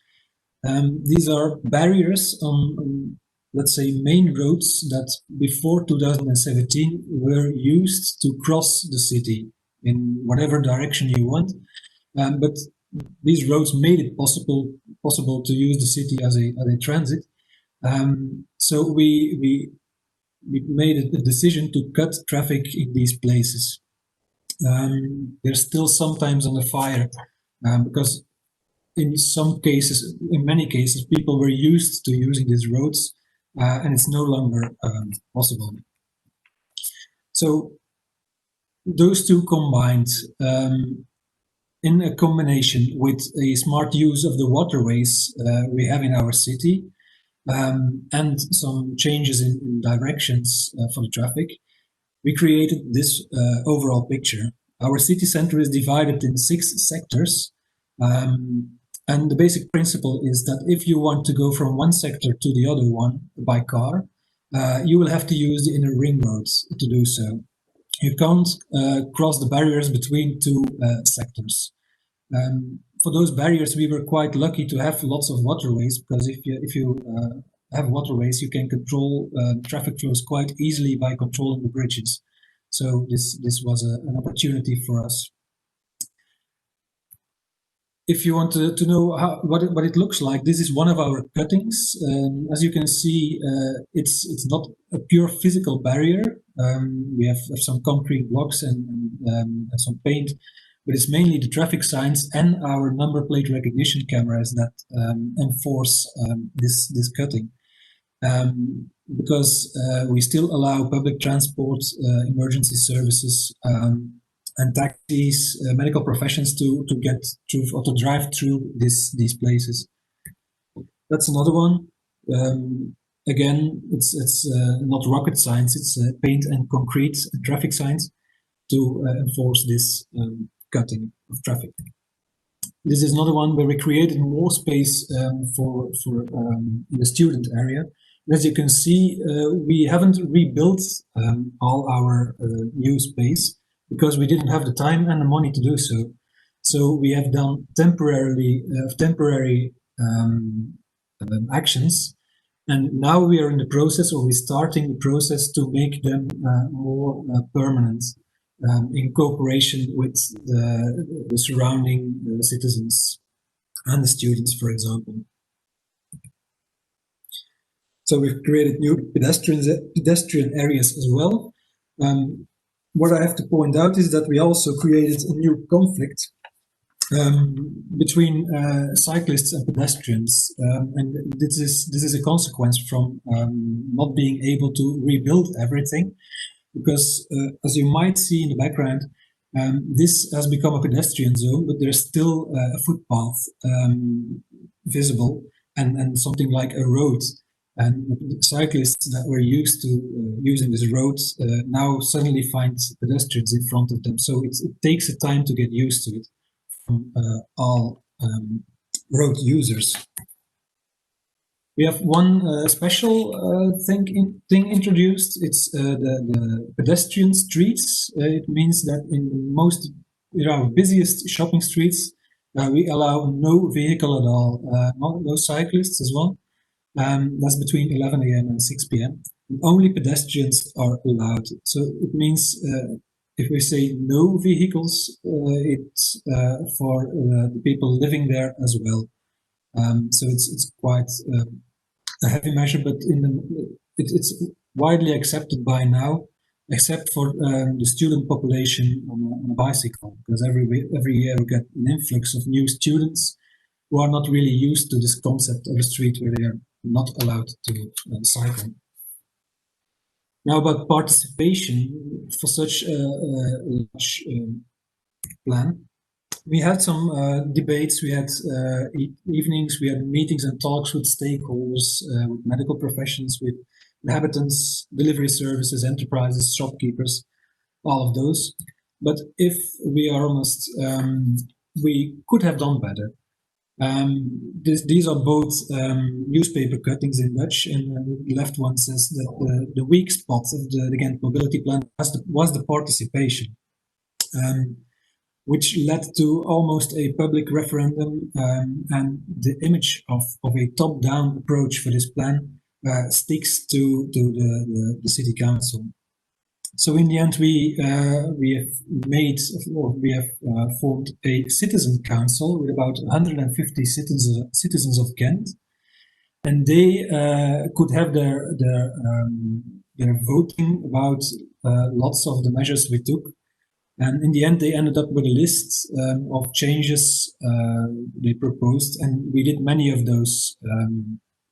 These are barriers on, let's say, main roads that before 2017 were used to cross the city in whatever direction you want. But these roads made it possible to use the city as a transit. So we made a decision to cut traffic in these places. They're still sometimes under fire because in many cases, people were used to using these roads, and it's no longer possible. So those 2 combined, in a combination with a smart use of the waterways we have in our city, and some changes in directions for the traffic, we created this overall picture. Our city center is divided in 6 sectors. And the basic principle is that if you want to go from one sector to the other one by car, you will have to use the inner ring roads to do so. You can't cross the barriers between 2 sectors. For those barriers, we were quite lucky to have lots of waterways, because if you have waterways, you can control traffic flows quite easily by controlling the bridges. So this was an opportunity for us. If you want to know what it looks like, this is one of our cuttings. As you can see, it's not a pure physical barrier. We have some concrete blocks and some paint, but it's mainly the traffic signs and our number plate recognition cameras that enforce this cutting. Because we still allow public transport, emergency services, and taxis, medical professions to get through or to drive through these places. That's another one. Again, it's not rocket science, it's paint and concrete and traffic signs to enforce this cutting of traffic. This is another one where we created more space for in the student area. As you can see, we haven't rebuilt all our new space because we didn't have the time and the money to do so. So we have done temporary actions, and now we are in the process, or we're starting the process to make them more permanent in cooperation with the surrounding citizens and the students, for example. So we've created new pedestrian areas as well. What I have to point out is that we also created a new conflict between cyclists and pedestrians, and this is a consequence from not being able to rebuild everything, because as you might see in the background, this has become a pedestrian zone, but there's still a footpath visible and something like a road. And cyclists that were used to using these roads now suddenly find pedestrians in front of them. So it takes a time to get used to it from all road users. We have one special thing introduced. It's the pedestrian streets. It means that in our busiest shopping streets, we allow no vehicle at all, no cyclists as well. That's between 11 a.m. and 6 p.m. Only pedestrians are allowed. So it means if we say no vehicles, it's for the people living there as well. So it's quite a heavy measure, but it's widely accepted by now, except for the student population on a bicycle, because every year we get an influx of new students who are not really used to this concept of a street where they are not allowed to cycle. Now about participation for such a large plan. We had some debates, we had evenings, we had meetings and talks with stakeholders, with medical professions, with inhabitants, delivery services, enterprises, shopkeepers, all of those. But if we are honest, we could have done better. These are both newspaper cuttings in Dutch, and the left one says that the weak spot of the Ghent mobility plan was the participation, which led to almost a public referendum, and the image of a top-down approach for this plan sticks to the city council. So in the end, we have formed a citizen council with about 150 citizens of Ghent, and they could have their voting about lots of the measures we took. And in the end, they ended up with a list of changes they proposed, and we did many of those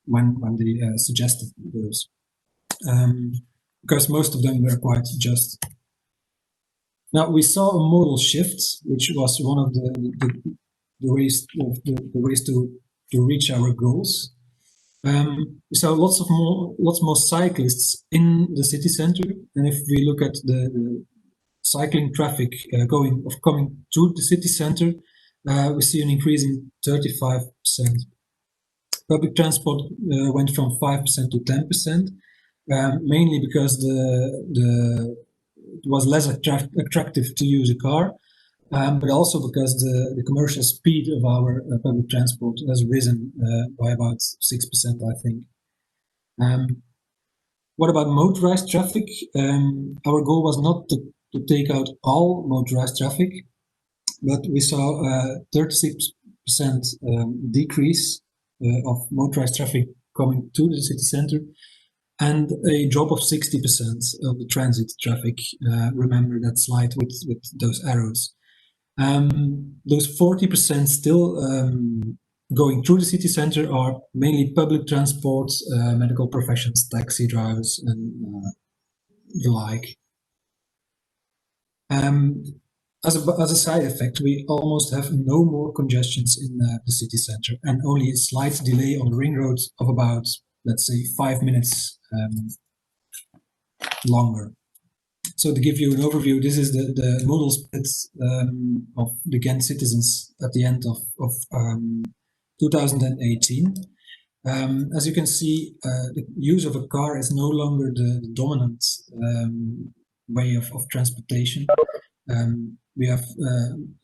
when they suggested those. Because most of them were quite just. Now we saw a modal shift, which was one of the ways to reach our goals. We saw lots more cyclists in the city center, and if we look at the cycling traffic coming to the city center, we see an increase in 35%. Public transport went from 5% to 10%. Mainly because it was less attractive to use a car, but also because the commercial speed of our public transport has risen by about 6%, I think. What about motorized traffic? Our goal was not to take out all motorized traffic, but we saw a 36% decrease of motorized traffic coming to the city center, and a drop of 60% of the transit traffic. Remember that slide with those arrows. Those 40% still going through the city center are mainly public transport, medical professions, taxi drivers, and the like. As a side effect, we almost have no more congestions in the city center, and only a slight delay on the ring road of about, let's say, 5 minutes longer. So to give you an overview, this is the modal split of the Ghent citizens at the end of 2018. As you can see, the use of a car is no longer the dominant way of transportation. We have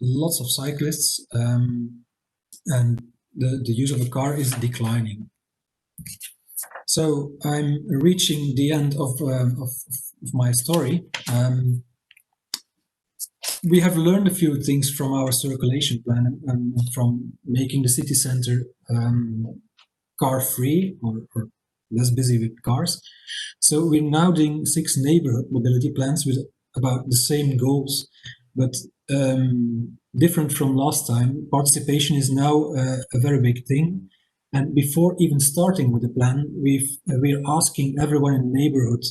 lots of cyclists, and the use of a car is declining. So I'm reaching the end of my story. We have learned a few things from our circulation plan and from making the city center car-free or less busy with cars. So we're now doing 6 neighborhood mobility plans with about the same goals, but different from last time. Participation is now a very big thing. And before even starting with the plan, we're asking everyone in the neighborhood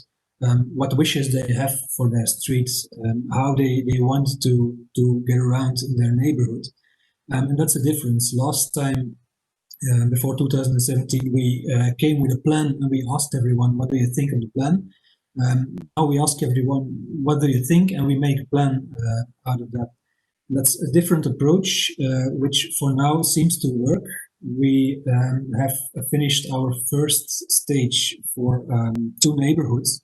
what wishes they have for their streets, how they want to get around in their neighborhood. And that's a difference. Last time, before 2017, we came with a plan and we asked everyone, what do you think of the plan? Now we ask everyone, what do you think? And we make a plan out of that. That's a different approach, which for now seems to work. We have finished our first stage for 2 neighborhoods,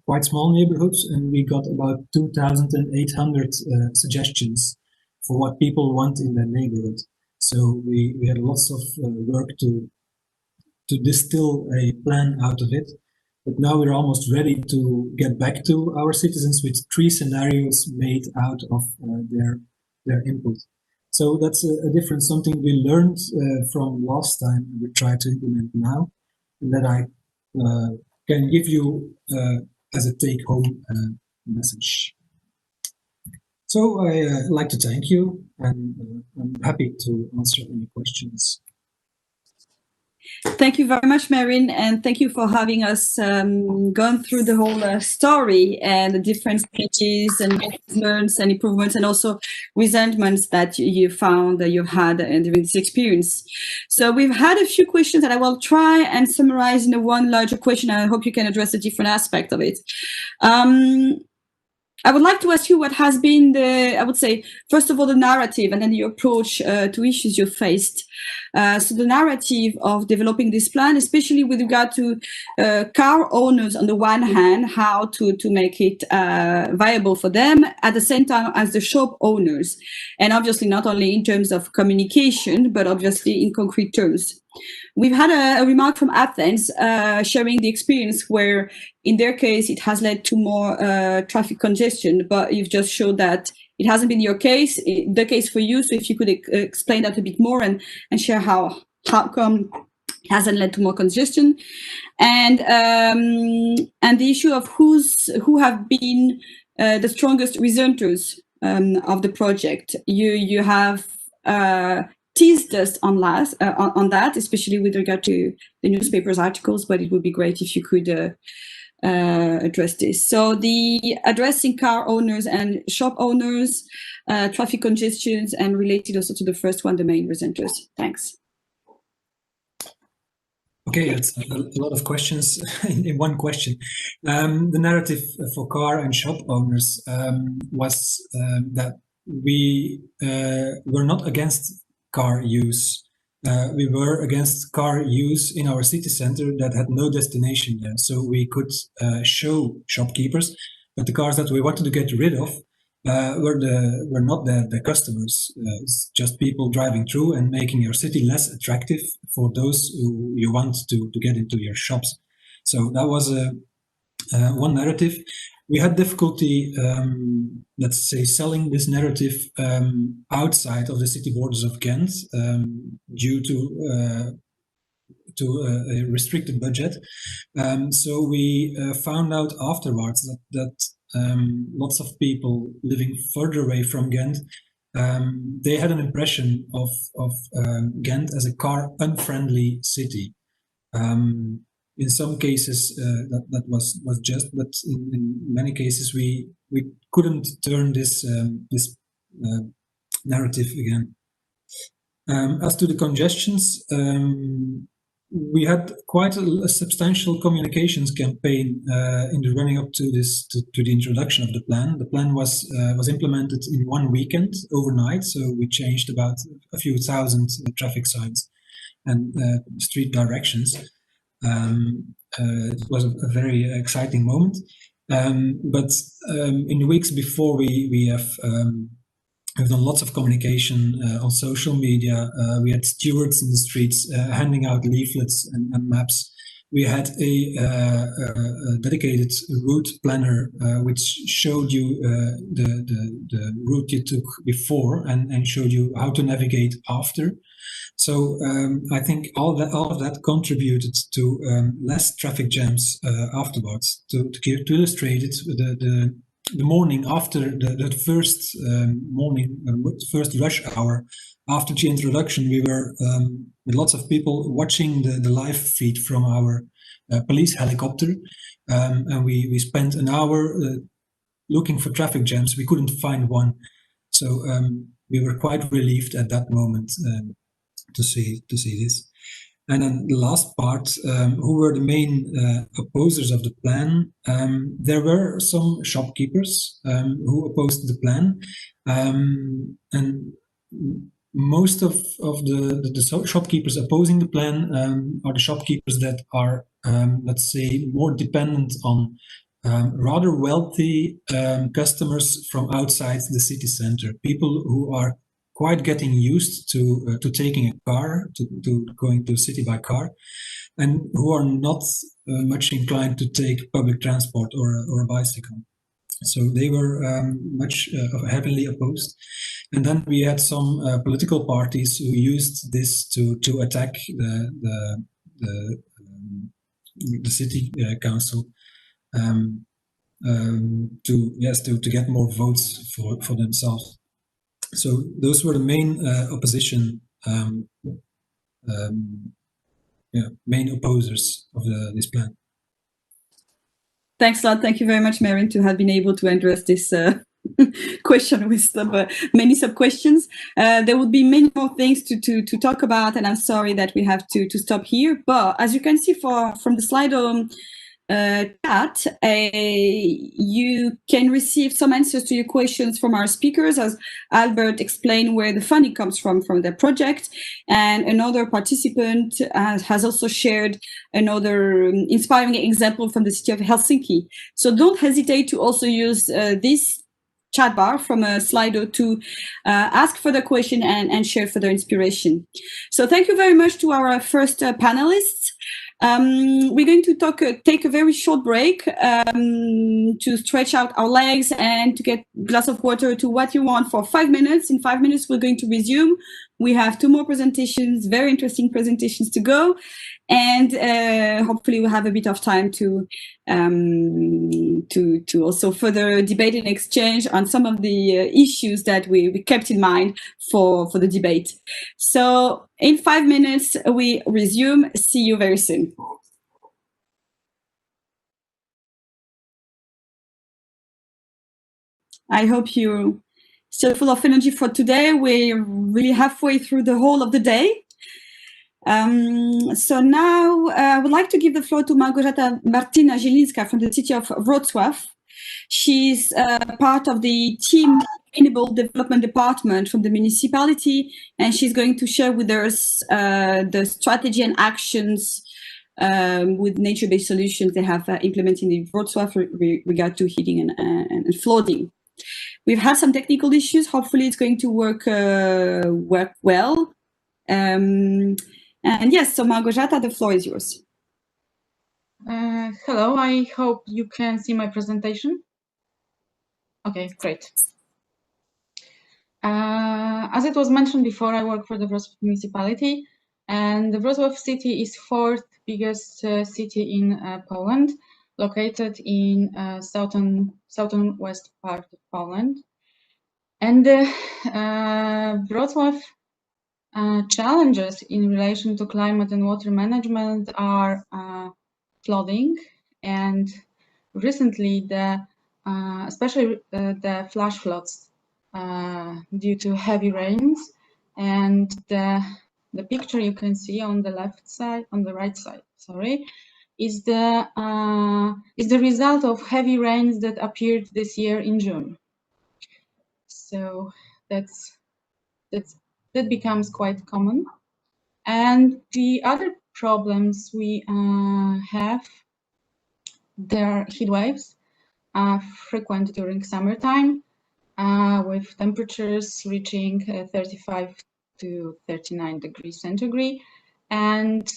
quite small neighborhoods, and we got about 2,800 suggestions for what people want in their neighborhood. So we had lots of work to distill a plan out of it. But now we're almost ready to get back to our citizens with 3 scenarios made out of their input. So that's a difference, something we learned from last time and we try to implement now, and that I can give you as a take-home message. So I like to thank you, and I'm happy to answer any questions. Thank you very much, MERIJN, and thank you for having us gone through the whole story and the different stages and learns and improvements and also resentments that you found that you had during this experience. So we've had a few questions that I will try and summarize in one larger question. I hope you can address the different aspect of it. I would like to ask you what has been the, I would say, first of all, the narrative and then your approach to issues you faced. So the narrative of developing this plan, especially with regard to car owners on the one hand, how to make it viable for them at the same time as the shop owners. And obviously not only in terms of communication, but obviously in concrete terms. We've had a remark from Athens sharing the experience where, in their case, it has led to more traffic congestion, but you've just showed that it hasn't been your case, the case for you. So if you could explain that a bit more and share how come it hasn't led to more congestion, and the issue of who have been the strongest resenters of the project. You have teased us on that, especially with regard to the newspapers articles, but it would be great if you could address this. So the addressing car owners and shop owners, traffic congestions, and related also to the first one, the main resenters. Thanks. Okay, it's a lot of questions in one question. The narrative for car and shop owners was that we were not against car use. We were against car use in our city center that had no destination there. So we could show shopkeepers, but the cars that we wanted to get rid of were not the customers. It's just people driving through and making your city less attractive for those who you want to get into your shops. So that was one narrative. We had difficulty, let's say, selling this narrative outside of the city borders of Ghent due to a restricted budget. So we found out afterwards that lots of people living further away from Ghent, they had an impression of Ghent as a car-unfriendly city. In some cases that was just, but in many cases we couldn't turn this narrative again. As to the congestions, we had quite a substantial communications campaign in the running up to this to the introduction of the plan. The plan was implemented in one weekend overnight, so we changed about a few thousand traffic signs and street directions. It was a very exciting moment. But in the weeks before, we've done lots of communication on social media. We had stewards in the streets handing out leaflets and maps. We had a dedicated route planner which showed you the route you took before and showed you how to navigate after. So I think all of that contributed to less traffic jams afterwards. To illustrate it, the morning after the first first rush hour after the introduction, we were with lots of people watching the live feed from our police helicopter, and we spent an hour looking for traffic jams. We couldn't find one, so we were quite relieved at that moment to see this. And then the last part, who were the main opposers of the plan? There were some shopkeepers who opposed the plan, and most of the shopkeepers opposing the plan are the shopkeepers that are, let's say, more dependent on rather wealthy customers from outside the city center, people who are quite getting used to taking a car, to going to a city by car, and who are not much inclined to take public transport or a bicycle. So they were much heavily opposed. And then we had some political parties who used this to attack the city council to get more votes for themselves. So those were the main opposition, main opposers of this plan. Thanks a lot. Thank you very much, MERIJN, to have been able to address this question with many sub-questions. There would be many more things to talk about, and I'm sorry that we have to stop here. But as you can see from the slide chat, you can receive some answers to your questions from our speakers, as Albert explained where the funding comes from their project, and another participant has also shared another inspiring example from the city of Helsinki. So don't hesitate to also use this chat bar from Slido to ask further question and share further inspiration. So thank you very much to our first panelists. We're going to take a very short break to stretch out our legs and to get a glass of water, to what you want, for 5 minutes. In 5 minutes, we're going to resume. We have 2 more presentations, very interesting presentations to go. And hopefully we'll have a bit of time to also further debate and exchange on some of the issues that we kept in mind for the debate. So in 5 minutes, we resume. See you very soon. I hope you're still full of energy for today. We're really halfway through the whole of the day. So now I would like to give the floor to Małgorzata BARTYNA-ZIELINSKA from the city of Wroclaw. She's part of the Team Sustainable Development Department from the municipality, and she's going to share with us the strategy and actions with nature-based solutions they have implemented in Wroclaw with regard to heating and flooding. We've had some technical issues. Hopefully it's going to work well. And yes, so Małgorzata, the floor is yours. Hello, I hope you can see my presentation. Okay, great. As it was mentioned before, I work for the Wrocław municipality, and the Wrocław city is 4th biggest city in Poland, located in southwest part of Poland. And Wrocław challenges in relation to climate and water management are flooding, and recently especially the flash floods due to heavy rains, and the the picture you can see on the left side, on the right side, sorry, is the result of heavy rains that appeared this year in June. So that becomes quite common. And the other problems we have, there are heat waves, frequent during summertime, with temperatures reaching 35 to 39 degrees centigrade. And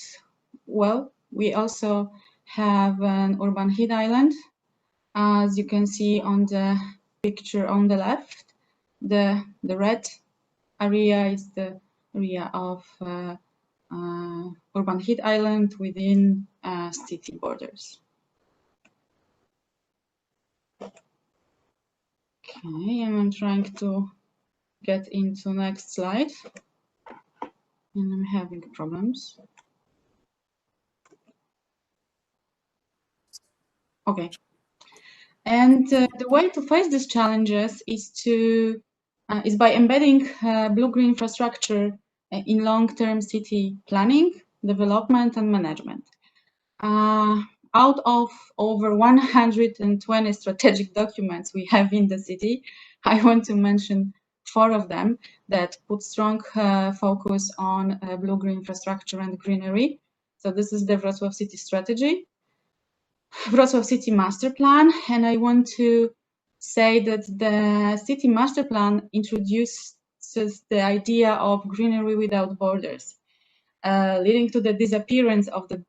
well, we also have an urban heat island. As you can see on the picture on the left, the red area is the area of urban heat island within city borders. Okay, and I'm trying to get into next slide, and I'm having problems. Okay, and the way to face these challenges is by embedding blue-green infrastructure in long-term city planning, development, and management. Out of over 120 strategic documents we have in the city, I want to mention 4 of them that put strong focus on blue-green infrastructure and greenery. So this is the Wrocław City Strategy, Wrocław City Master Plan, and I want to say that the City Master Plan introduces the idea of greenery without borders, leading to the disappearance of the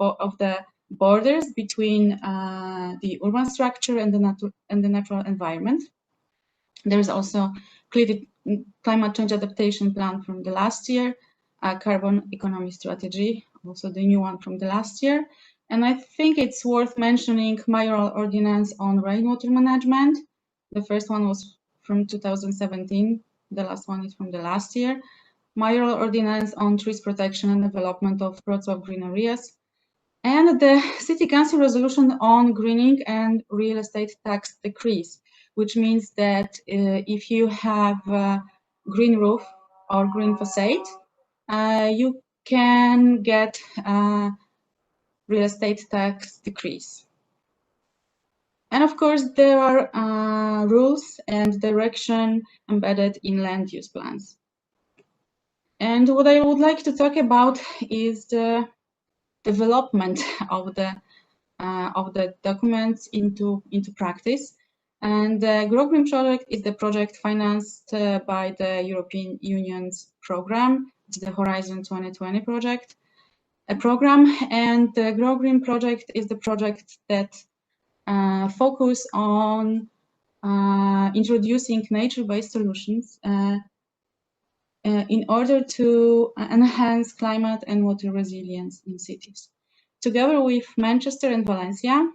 borders between the urban structure and the natural environment. There is also climate change adaptation plan from the last year, carbon economy strategy, also the new one from the last year. And I think it's worth mentioning mayoral ordinance on rainwater management. The first one was from 2017. The last one is from the last year. Mayoral ordinance on trees protection and development of Wrocław green areas. And the City Council resolution on greening and real estate tax decrease, which means that if you have a green roof or green facade, you can get real estate tax decrease. And of course, there are rules and direction embedded in land use plans. And what I would like to talk about is the development of the documents into practice. And the Grow Green project is the project financed by the European Union's program. It's the Horizon 2020 project. Program, and the Grow Green project is the project that focus on introducing nature-based solutions in order to enhance climate and water resilience in cities. Together with Manchester and Valencia,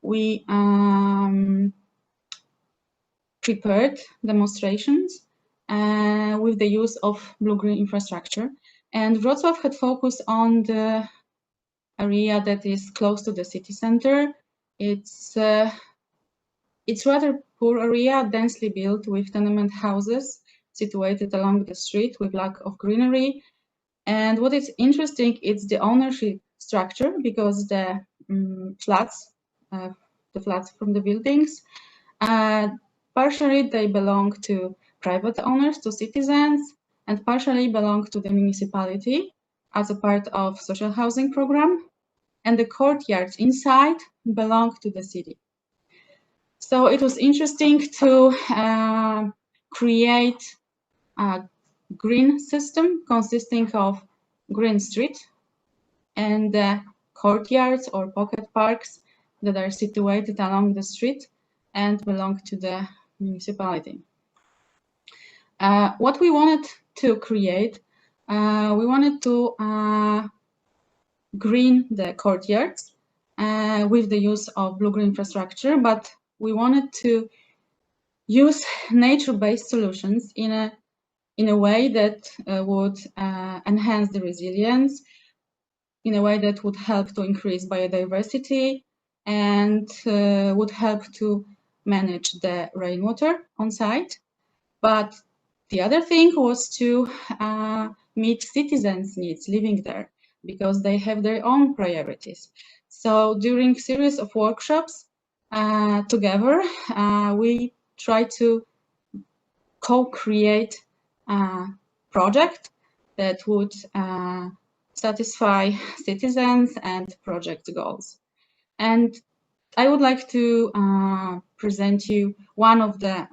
we prepared demonstrations with the use of blue-green infrastructure. And Wrocław had focused on the area that is close to the city center. It's rather poor area, densely built with tenement houses situated along the street with lack of greenery. And what is interesting is the ownership structure, because the flats from the buildings, partially they belong to private owners, to citizens, and partially belong to the municipality as a part of social housing program, and the courtyards inside belong to the city. So it was interesting to create a green system consisting of green street and courtyards or pocket parks that are situated along the street and belong to the municipality. What we wanted to create, we wanted to green the courtyards with the use of blue-green infrastructure, but we wanted to use nature-based solutions in a way that would enhance the resilience, in a way that would help to increase biodiversity and would help to manage the rainwater on site. But the other thing was to meet citizens' needs living there, because they have their own priorities. So during series of workshops together, we try to co-create a project that would satisfy citizens and project goals. And I would like to present you one of the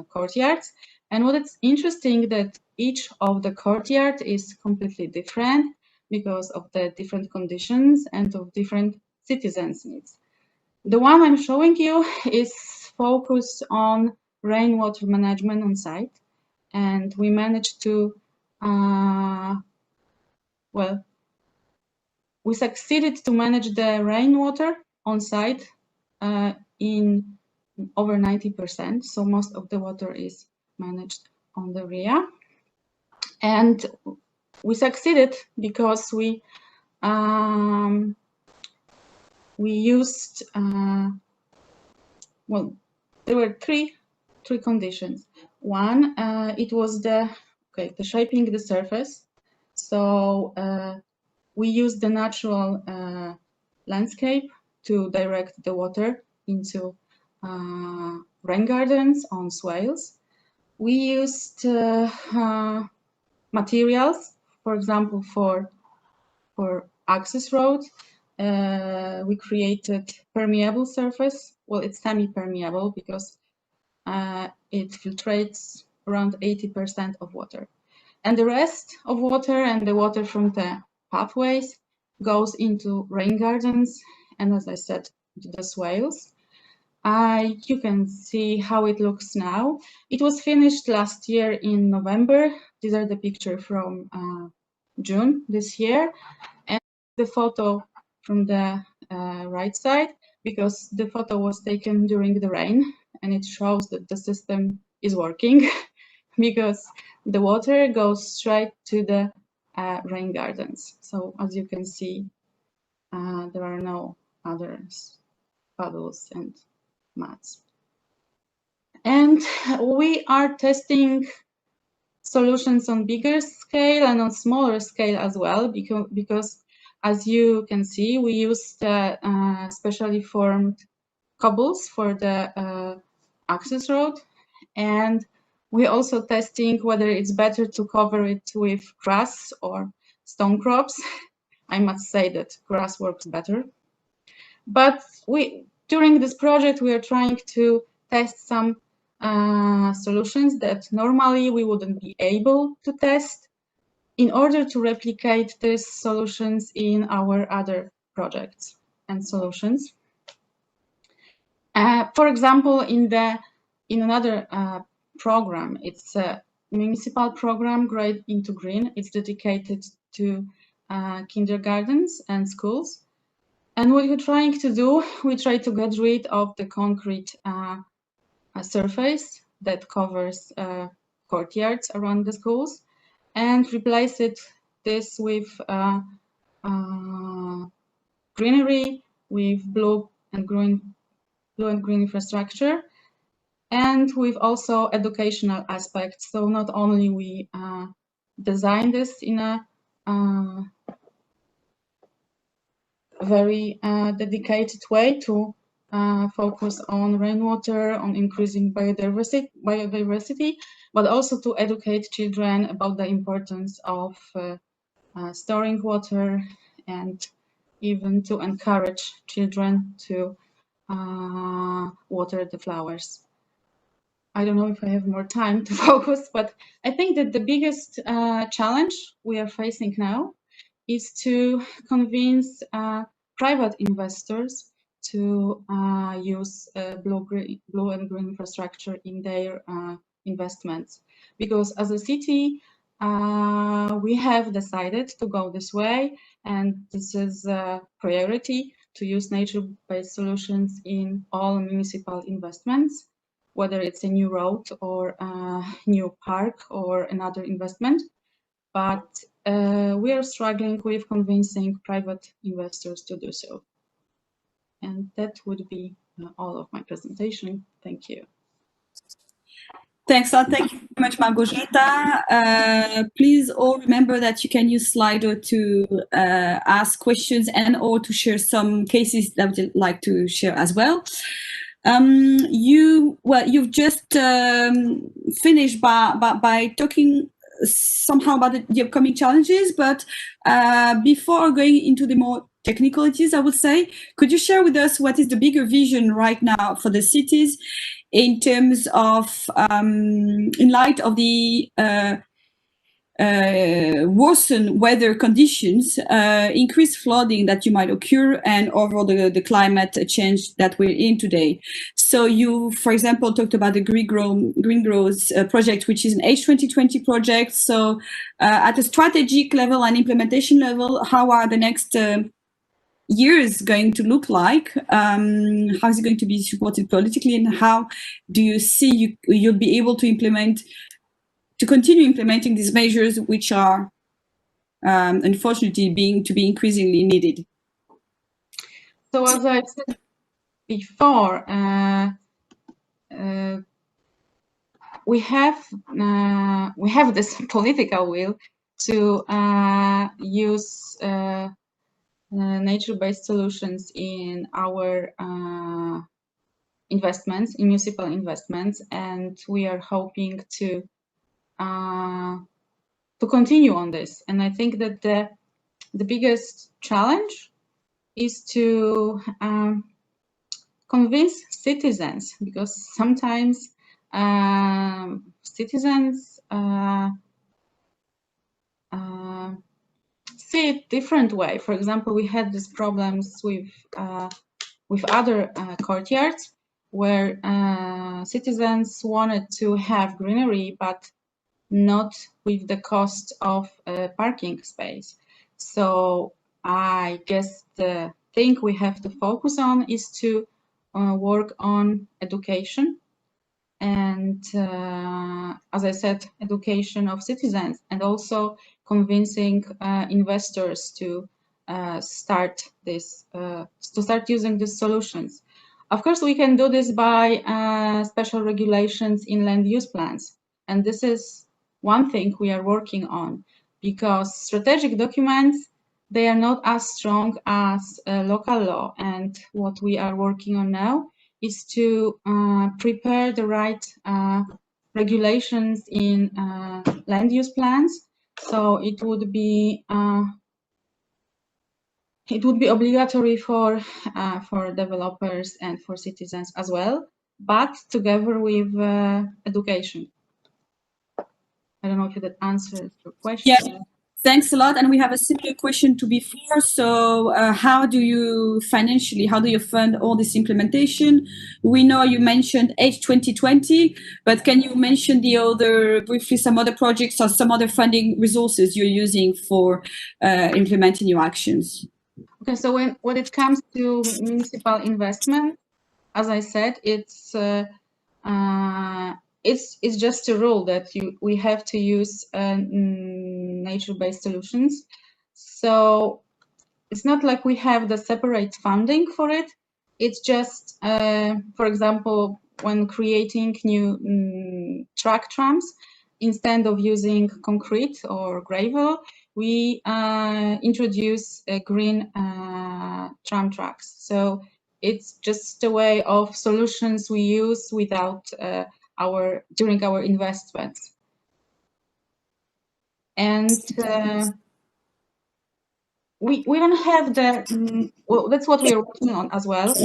courtyards. And what is interesting that each of the courtyard is completely different because of the different conditions and of different citizens' needs. The one I'm showing you is focused on rainwater management on site. And we managed to, well, we succeeded to manage the rainwater on site in over 90%. So most of the water is managed on the RIA. And we succeeded because we used, well, there were three conditions. One, it was the shaping the surface. So we used the natural landscape to direct the water into rain gardens on swales. We used materials, for example, for access roads. We created permeable surface. Well, it's semi-permeable because it filtrates around 80% of water. And the rest of water and the water from the pathways goes into rain gardens and, as I said, the swales. You can see how it looks now. It was finished last year in November. These are the pictures from June this year. And the photo from the right side, because the photo was taken during the rain, and it shows that the system is working because the water goes straight to the rain gardens. So as you can see, there are no other puddles and mats. And we are testing solutions on bigger scale and on smaller scale as well, because as you can see, we used specially formed cobbles for the access road, and we're also testing whether it's better to cover it with grass or stone crops. I must say that grass works better. But during this project, we are trying to test some solutions that normally we wouldn't be able to test in order to replicate these solutions in our other projects and solutions. For example, in another program, it's a municipal program, Grade into Green. It's dedicated to kindergartens and schools. And what we're trying to do, we try to get rid of the concrete surface that covers courtyards around the schools and replace this with greenery, with blue and green infrastructure, and with also educational aspects. So not only we design this in a very dedicated way to focus on rainwater, on increasing biodiversity, but also to educate children about the importance of storing water, and even to encourage children to water the flowers. I don't know if I have more time to focus, but I think that the biggest challenge we are facing now is to convince private investors to use blue and green infrastructure in their investments. Because as a city, we have decided to go this way, and this is a priority to use nature-based solutions in all municipal investments, whether it's a new road or a new park or another investment. But we are struggling with convincing private investors to do so. And that would be all of my presentation. Thank you. Thanks a lot. Thank you very much, MALGORZATA. Please all remember that you can use Slido to ask questions and or to share some cases that you'd like to share as well. You've just finished by talking somehow about the upcoming challenges, but before going into the more technicalities, I would say, could you share with us what is the bigger vision right now for the cities in terms of, in light of the worsened weather conditions, increased flooding that you might occur, and overall the climate change that we're in today. So you, for example, talked about the Green Growth project, which is an H2020 project. So at a strategic level and implementation level, how are the next years going to look like? How is it going to be supported politically, and how do you see you'll be able to continue implementing these measures, which are unfortunately being increasingly needed? So as I said before, we have this political will to use nature-based solutions in our investments, in municipal investments, and we are hoping to continue on this. And I think that the biggest challenge is to convince citizens, because sometimes citizens see it different way. For example, we had these problems with other courtyards where citizens wanted to have greenery, but not with the cost of a parking space. So I guess the thing we have to focus on is to work on education, and as I said, education of citizens, and also convincing investors to start using these solutions. Of course, we can do this by special regulations in land use plans, and this is one thing we are working on, because strategic documents, they are not as strong as local law, and what we are working on now is to prepare the right regulations in land use plans. So it would be obligatory for developers and for citizens as well, but together with education. I don't know if that answers your question. Yeah. Thanks a lot. And we have a similar question to before. So how do you fund all this implementation? We know you mentioned H2020, but can you mention briefly some other projects or some other funding resources you're using for implementing your actions? Okay, so when it comes to municipal investment, as I said, it's just a rule that we have to use nature-based solutions. So it's not like we have the separate funding for it. It's just, for example, when creating new truck trams, instead of using concrete or gravel, we introduce green tram tracks. So it's just a way of solutions we use without during our investments. And we don't have the, well, that's what we're working on as well.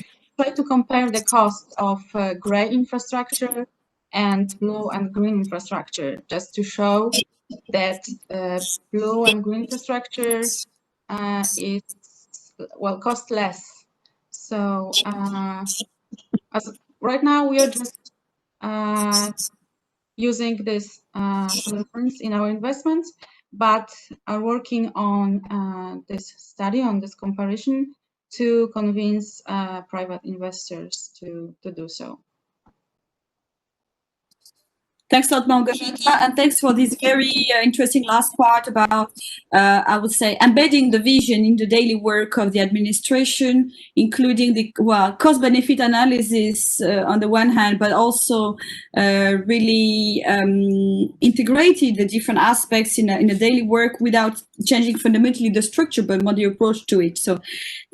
Try to compare the cost of gray infrastructure and blue and green infrastructure, just to show that blue and green infrastructure is, well, cost less. So as right now we are just using this solutions in our investments, but are working on this study, on this comparison, to convince private investors to do so. Thanks a lot, Malgorzata, and thanks for this very interesting last part about, I would say, embedding the vision in the daily work of the administration, including the cost-benefit analysis on the one hand, but also really integrated the different aspects in the daily work without changing fundamentally the structure, but more the approach to it. So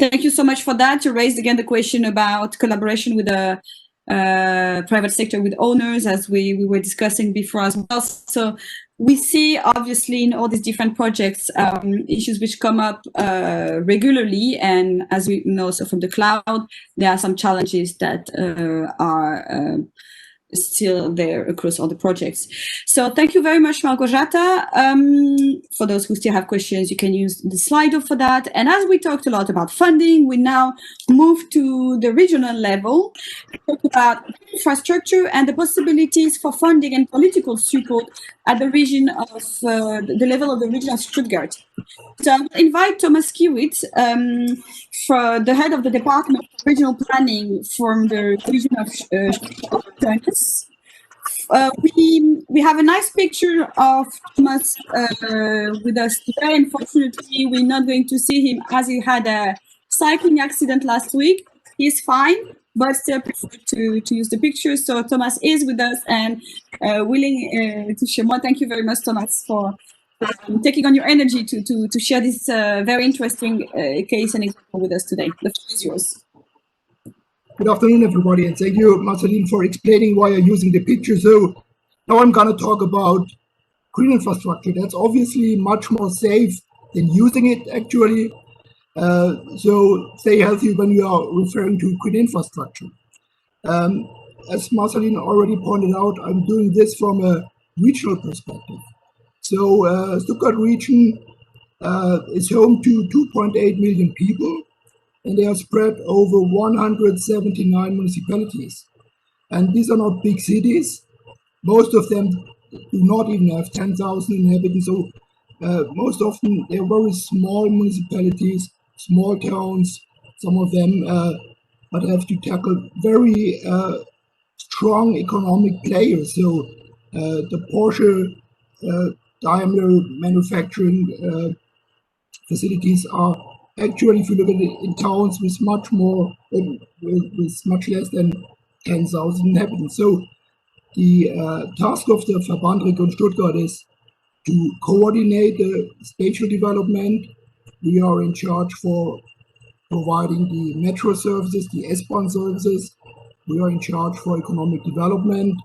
thank you so much for that. You raised again the question about collaboration with the private sector, with owners, as we were discussing before as well. So we see obviously in all these different projects issues which come up regularly, and as we know, so from the cloud, there are some challenges that are still there across all the projects. So thank you very much, Malgorzata. For those who still have questions, you can use the Slido for that. And as we talked a lot about funding, we now move to the regional level, talk about infrastructure and the possibilities for funding and political support at the region of the level of the region of Stuttgart. So I will invite Thomas KIWITT, for the head of the Department of Regional Planning from the region of Stuttgart. We have a nice picture of Thomas with us today. Unfortunately, we're not going to see him as he had a cycling accident last week. He's fine, but still prefer to use the picture. So Thomas is with us and willing to share more. Thank you very much, Thomas, for taking on your energy to share this very interesting case and example with us today. The floor is yours. Good afternoon, everybody, and thank you, Marceline, for explaining why you're using the picture. So now I'm going to talk about green infrastructure. That's obviously much more safe than using it, actually. So stay healthy when you are referring to green infrastructure. As Marceline already pointed out, I'm doing this from a regional perspective. So Stuttgart region is home to 2.8 million people, and they are spread over 179 municipalities. And these are not big cities. Most of them do not even have 10,000 inhabitants. So most often they're very small municipalities, small towns, some of them, but have to tackle very strong economic players. So the Porsche, Daimler manufacturing facilities are actually, if you look at it, in towns with much more, with much less than 10,000 inhabitants. So the task of the Verband Region Stuttgart is to coordinate the spatial development. We are in charge for providing the metro services, the S-Bahn services. We are in charge for economic development,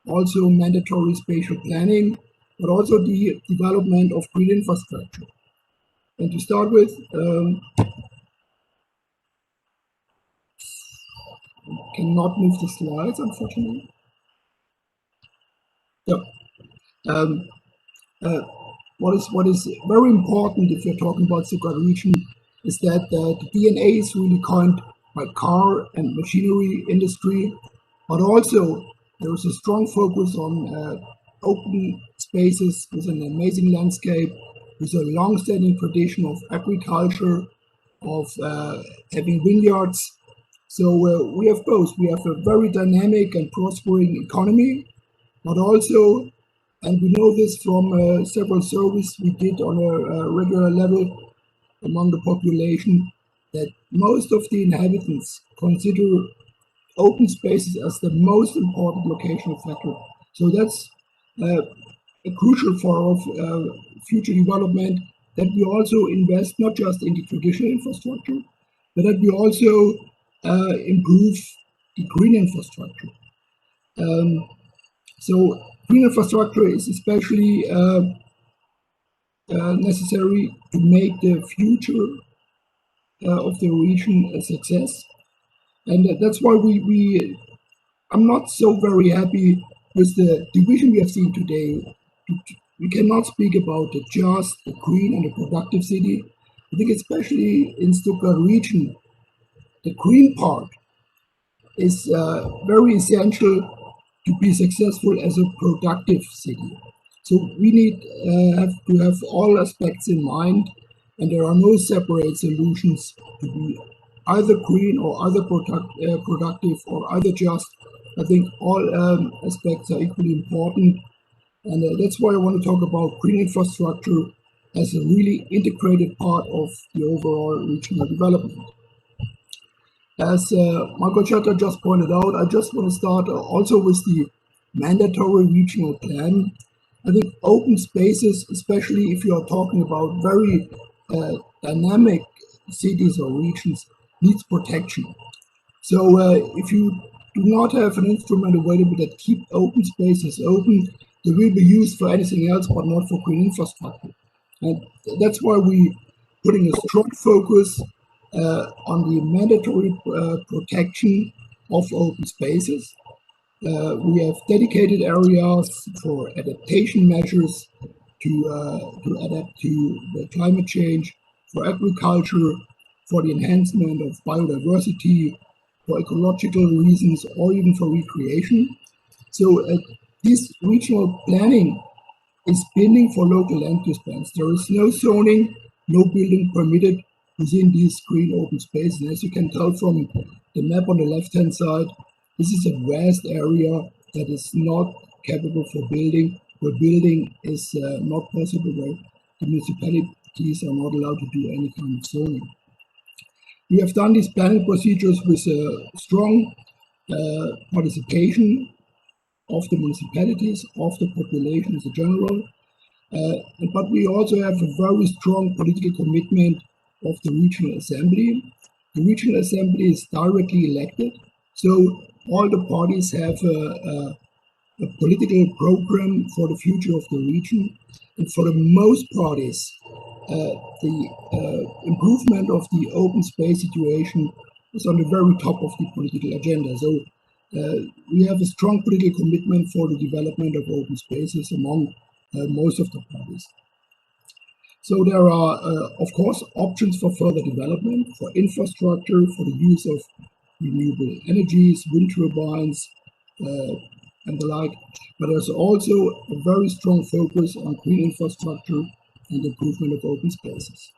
also mandatory spatial planning, but also the development of green infrastructure. And to start with, cannot move the slides, unfortunately. Yeah. What is very important if you're talking about Stuttgart region is that the DNA is really coined by car and machinery industry, but also there is a strong focus on open spaces with an amazing landscape, with a long-standing tradition of agriculture, of having vineyards. So we have both. We have a very dynamic and prospering economy, but also, and we know this from several surveys we did on a regular level among the population, that most of the inhabitants consider open spaces as the most important locational factor. So that's crucial for our future development, that we also invest not just in the traditional infrastructure, but that we also improve the green infrastructure. So green infrastructure is especially necessary to make the future of the region a success. And that's why I'm not so very happy with the division we have seen today. We cannot speak about the just, the green and the productive city. I think especially in Stuttgart region, the green part is very essential to be successful as a productive city. So we need to have all aspects in mind, and there are no separate solutions to be either green or either productive or either just I think all aspects are equally important, and that's why I want to talk about green infrastructure as a really integrated part of the overall regional development. As MALGORZATA just pointed out, I just want to start also with the mandatory regional plan. I think open spaces, especially if you are talking about very dynamic cities or regions, needs protection. So if you do not have an instrument available that keep open spaces open, they will be used for anything else but not for green infrastructure. And that's why we're putting a strong focus on the mandatory protection of open spaces. We have dedicated areas for adaptation measures to adapt to the climate change, for agriculture, for the enhancement of biodiversity, for ecological reasons, or even for recreation. So this regional planning is binding for local land use plans. There is no zoning, no building permitted within these green open spaces. And as you can tell from the map on the left-hand side, this is a vast area that is not capable for building, where building is not possible, where the municipalities are not allowed to do any kind of zoning. We have done these planning procedures with a strong participation of the municipalities, of the population as a general, but we also have a very strong political commitment of the regional assembly. The regional assembly is directly elected, so all the parties have a political program for the future of the region, and for the most parties, the improvement of the open space situation is on the very top of the political agenda. So we have a strong political commitment for the development of open spaces among most of the parties. So there are, of course, options for further development, for infrastructure, for the use of renewable energies, wind turbines, and the like. But there's also a very strong focus on green infrastructure and improvement of open spaces.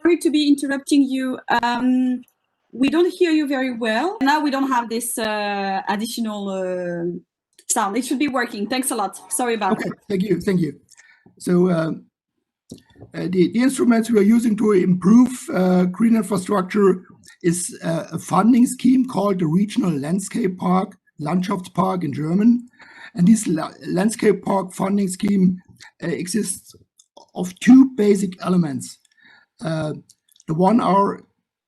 Sorry to be interrupting you. We don't hear you very well. Now we don't have this additional sound. It should be working. Thanks a lot. Sorry about that. Thank you. So the instruments we are using to improve green infrastructure is a funding scheme called the Regional Landscape Park, Landschaftspark in German. And this landscape park funding scheme exists of two basic elements. The one are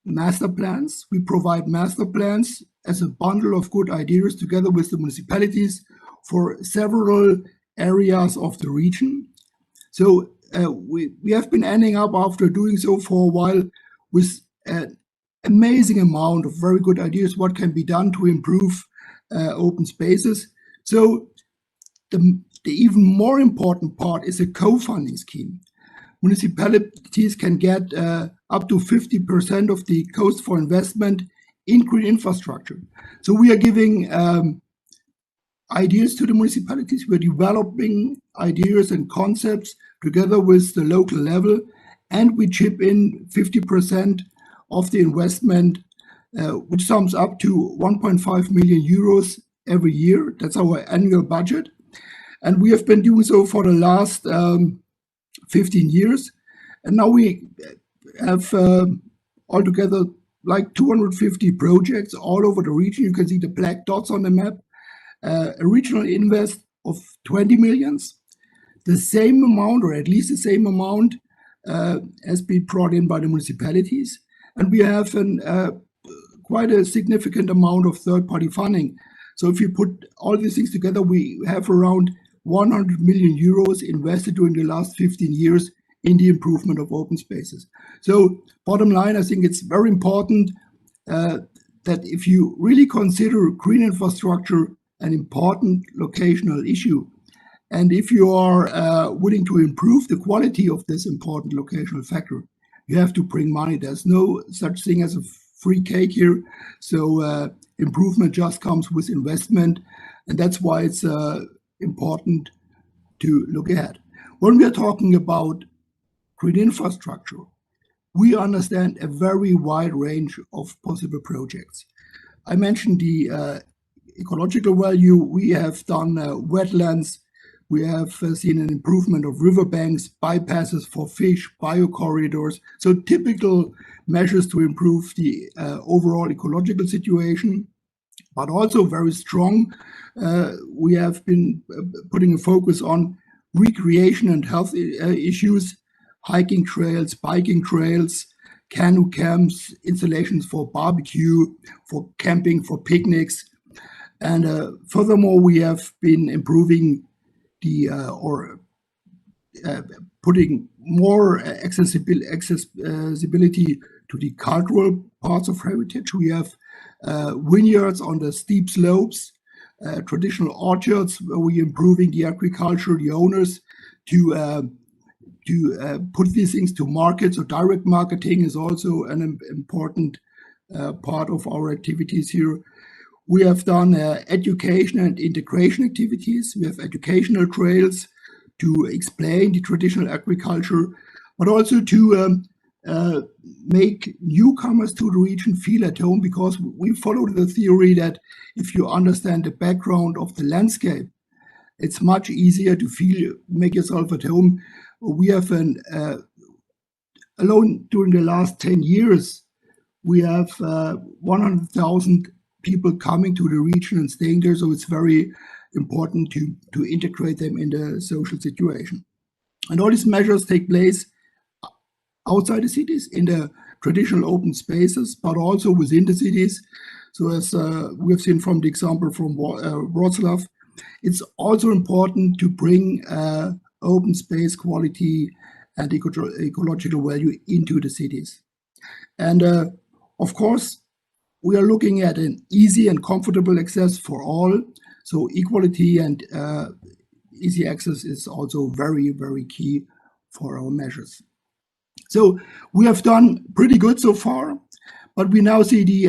master plans. We provide master plans as a bundle of good ideas together with the municipalities for several areas of the region. So we have been ending up, after doing so for a while, with an amazing amount of very good ideas what can be done to improve open spaces. So the even more important part is a co-funding scheme. Municipalities can get up to 50% of the cost for investment in green infrastructure. So we are giving ideas to the municipalities. We're developing ideas and concepts together with the local level, and we chip in 50% of the investment, which sums up to 1.5 million euros every year. That's our annual budget. And we have been doing so for the last 15 years. And now we have altogether like 250 projects all over the region. You can see the black dots on the map. A regional invest of 20 millions. The same amount, or at least the same amount, has been brought in by the municipalities. And we have quite a significant amount of third-party funding. So if you put all these things together, we have around 100 million euros invested during the last 15 years in the improvement of open spaces. So bottom line, I think it's very important that if you really consider green infrastructure an important locational issue, and if you are willing to improve the quality of this important locational factor, you have to bring money. There's no such thing as a free cake here. So improvement just comes with investment. And that's why it's important to look ahead. When we are talking about green infrastructure, we understand a very wide range of possible projects. I mentioned the ecological value. We have done wetlands. We have seen an improvement of riverbanks, bypasses for fish, biocorridors. So typical measures to improve the overall ecological situation, but also very strong. We have been putting a focus on recreation and health issues, hiking trails, biking trails, canoe camps, installations for barbecue, for camping, for picnics. And furthermore, we have been improving the putting more accessibility to the cultural parts of heritage. We have vineyards on the steep slopes, traditional orchards where we're improving the agriculture, the owners to put these things to market. So direct marketing is also an important part of our activities here. We have done education and integration activities. We have educational trails to explain the traditional agriculture, but also to make newcomers to the region feel at home, because we follow the theory that if you understand the background of the landscape, it's much easier to make yourself at home. We have alone during the last 10 years, we have 100,000 people coming to the region and staying there. So it's very important to integrate them in the social situation. And all these measures take place outside the cities in the traditional open spaces, but also within the cities. So as we have seen from the example from Wroclaw, it's also important to bring open space quality and ecological value into the cities. And of course, we are looking at an easy and comfortable access for all. So equality and easy access is also very, very key for our measures. So we have done pretty good so far, but we now see the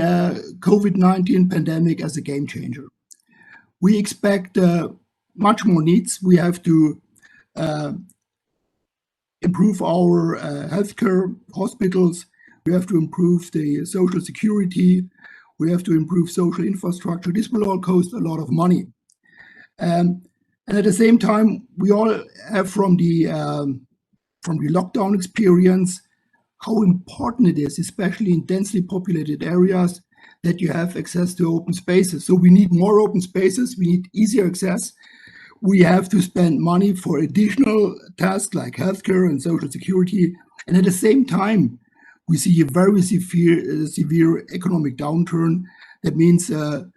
COVID-19 pandemic as a game changer. We expect much more needs. We have to improve our healthcare hospitals. We have to improve the social security. We have to improve social infrastructure. This will all cost a lot of money. And at the same time, we all have from the lockdown experience how important it is, especially in densely populated areas, that you have access to open spaces. So we need more open spaces. We need easier access. We have to spend money for additional tasks like healthcare and social security. And at the same time, we see a very severe economic downturn. That means the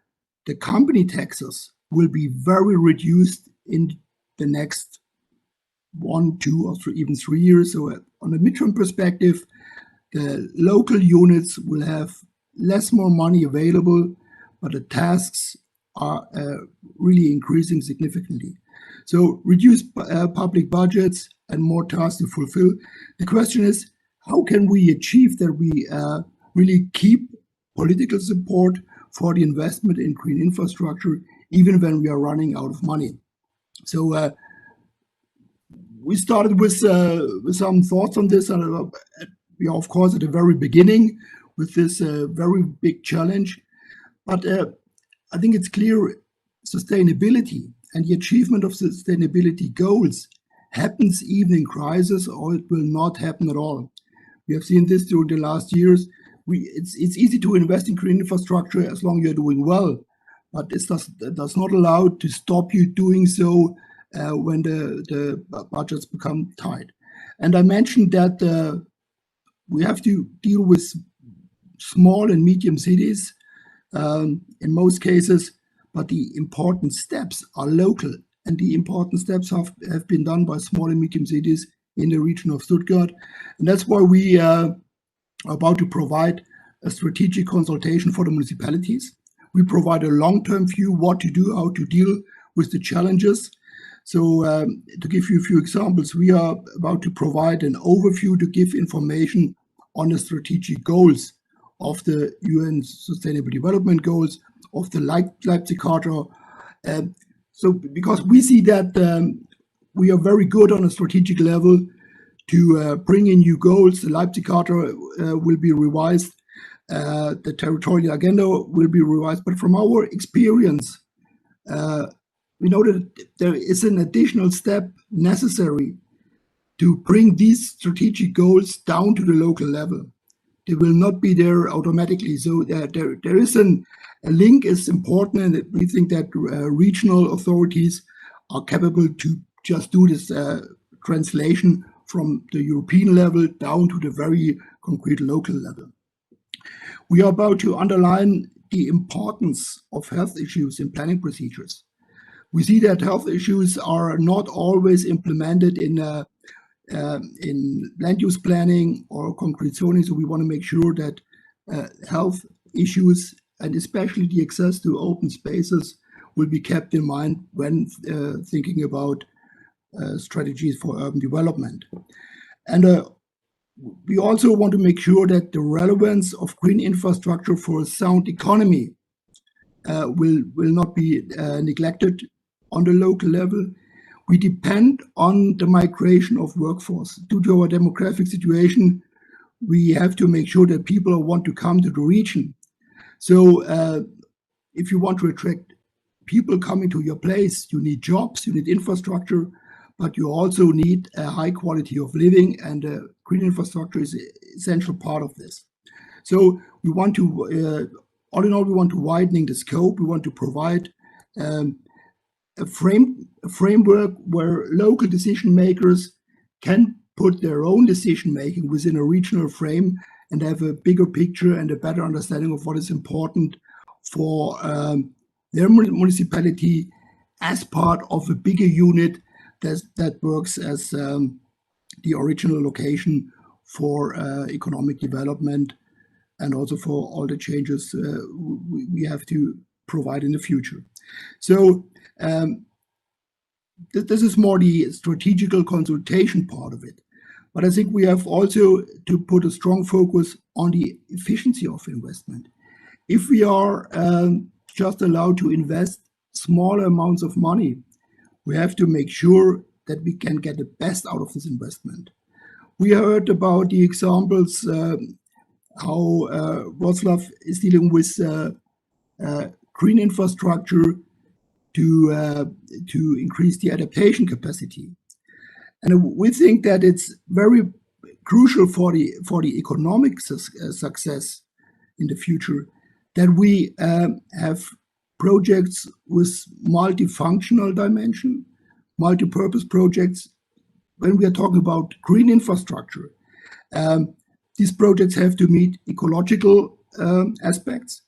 company taxes will be very reduced in the next 1, 2, or even 3 years. So on a midterm perspective, the local units will have more money available, but the tasks are really increasing significantly. So reduced public budgets and more tasks to fulfill. The question is, how can we achieve that we really keep political support for the investment in green infrastructure, even when we are running out of money? So we started with some thoughts on this, and we are, of course, at the very beginning with this very big challenge. But I think it's clear sustainability and the achievement of sustainability goals happens even in crisis, or it will not happen at all. We have seen this during the last years. It's easy to invest in green infrastructure as long as you're doing well, but it does not allow to stop you doing so when the budgets become tight. And I mentioned that we have to deal with small and medium cities in most cases, but the important steps are local, and the important steps have been done by small and medium cities in the region of Stuttgart. And that's why we are about to provide a strategic consultation for the municipalities. We provide a long-term view, what to do, how to deal with the challenges. So to give you a few examples, we are about to provide an overview to give information on the strategic goals of the UN Sustainable Development Goals, of the Leipzig Charter. So because we see that we are very good on a strategic level to bring in new goals. The Leipzig Charter will be revised. the territorial agenda will be revised. But from our experience, we know that there is an additional step necessary to bring these strategic goals down to the local level. They will not be there automatically. So there is a link is important, and we think that regional authorities are capable to just do this translation from the European level down to the very concrete local level. We are about to underline the importance of health issues in planning procedures. We see that health issues are not always implemented in land use planning or concrete zoning, so we want to make sure that health issues, and especially the access to open spaces, will be kept in mind when thinking about strategies for urban development. And we also want to make sure that the relevance of green infrastructure for a sound economy will not be neglected on the local level. We depend on the migration of workforce. Due to our demographic situation, we have to make sure that people want to come to the region. So if you want to attract people coming to your place, you need jobs, you need infrastructure, but you also need a high quality of living, and green infrastructure is an essential part of this. So we want to, all in all, we want to widen the scope. We want to provide a framework where local decision makers can put their own decision making within a regional frame and have a bigger picture and a better understanding of what is important for their municipality as part of a bigger unit that works as the original location for economic development, and also for all the changes we have to provide in the future. So this is more the strategical consultation part of it. But I think we have also to put a strong focus on the efficiency of investment. If we are just allowed to invest smaller amounts of money, we have to make sure that we can get the best out of this investment. We heard about the examples how Wroclaw is dealing with green infrastructure to increase the adaptation capacity. And we think that it's very crucial for the economic success in the future that we have projects with multifunctional dimension, multi-purpose projects. When we are talking about green infrastructure, these projects have to meet ecological aspects.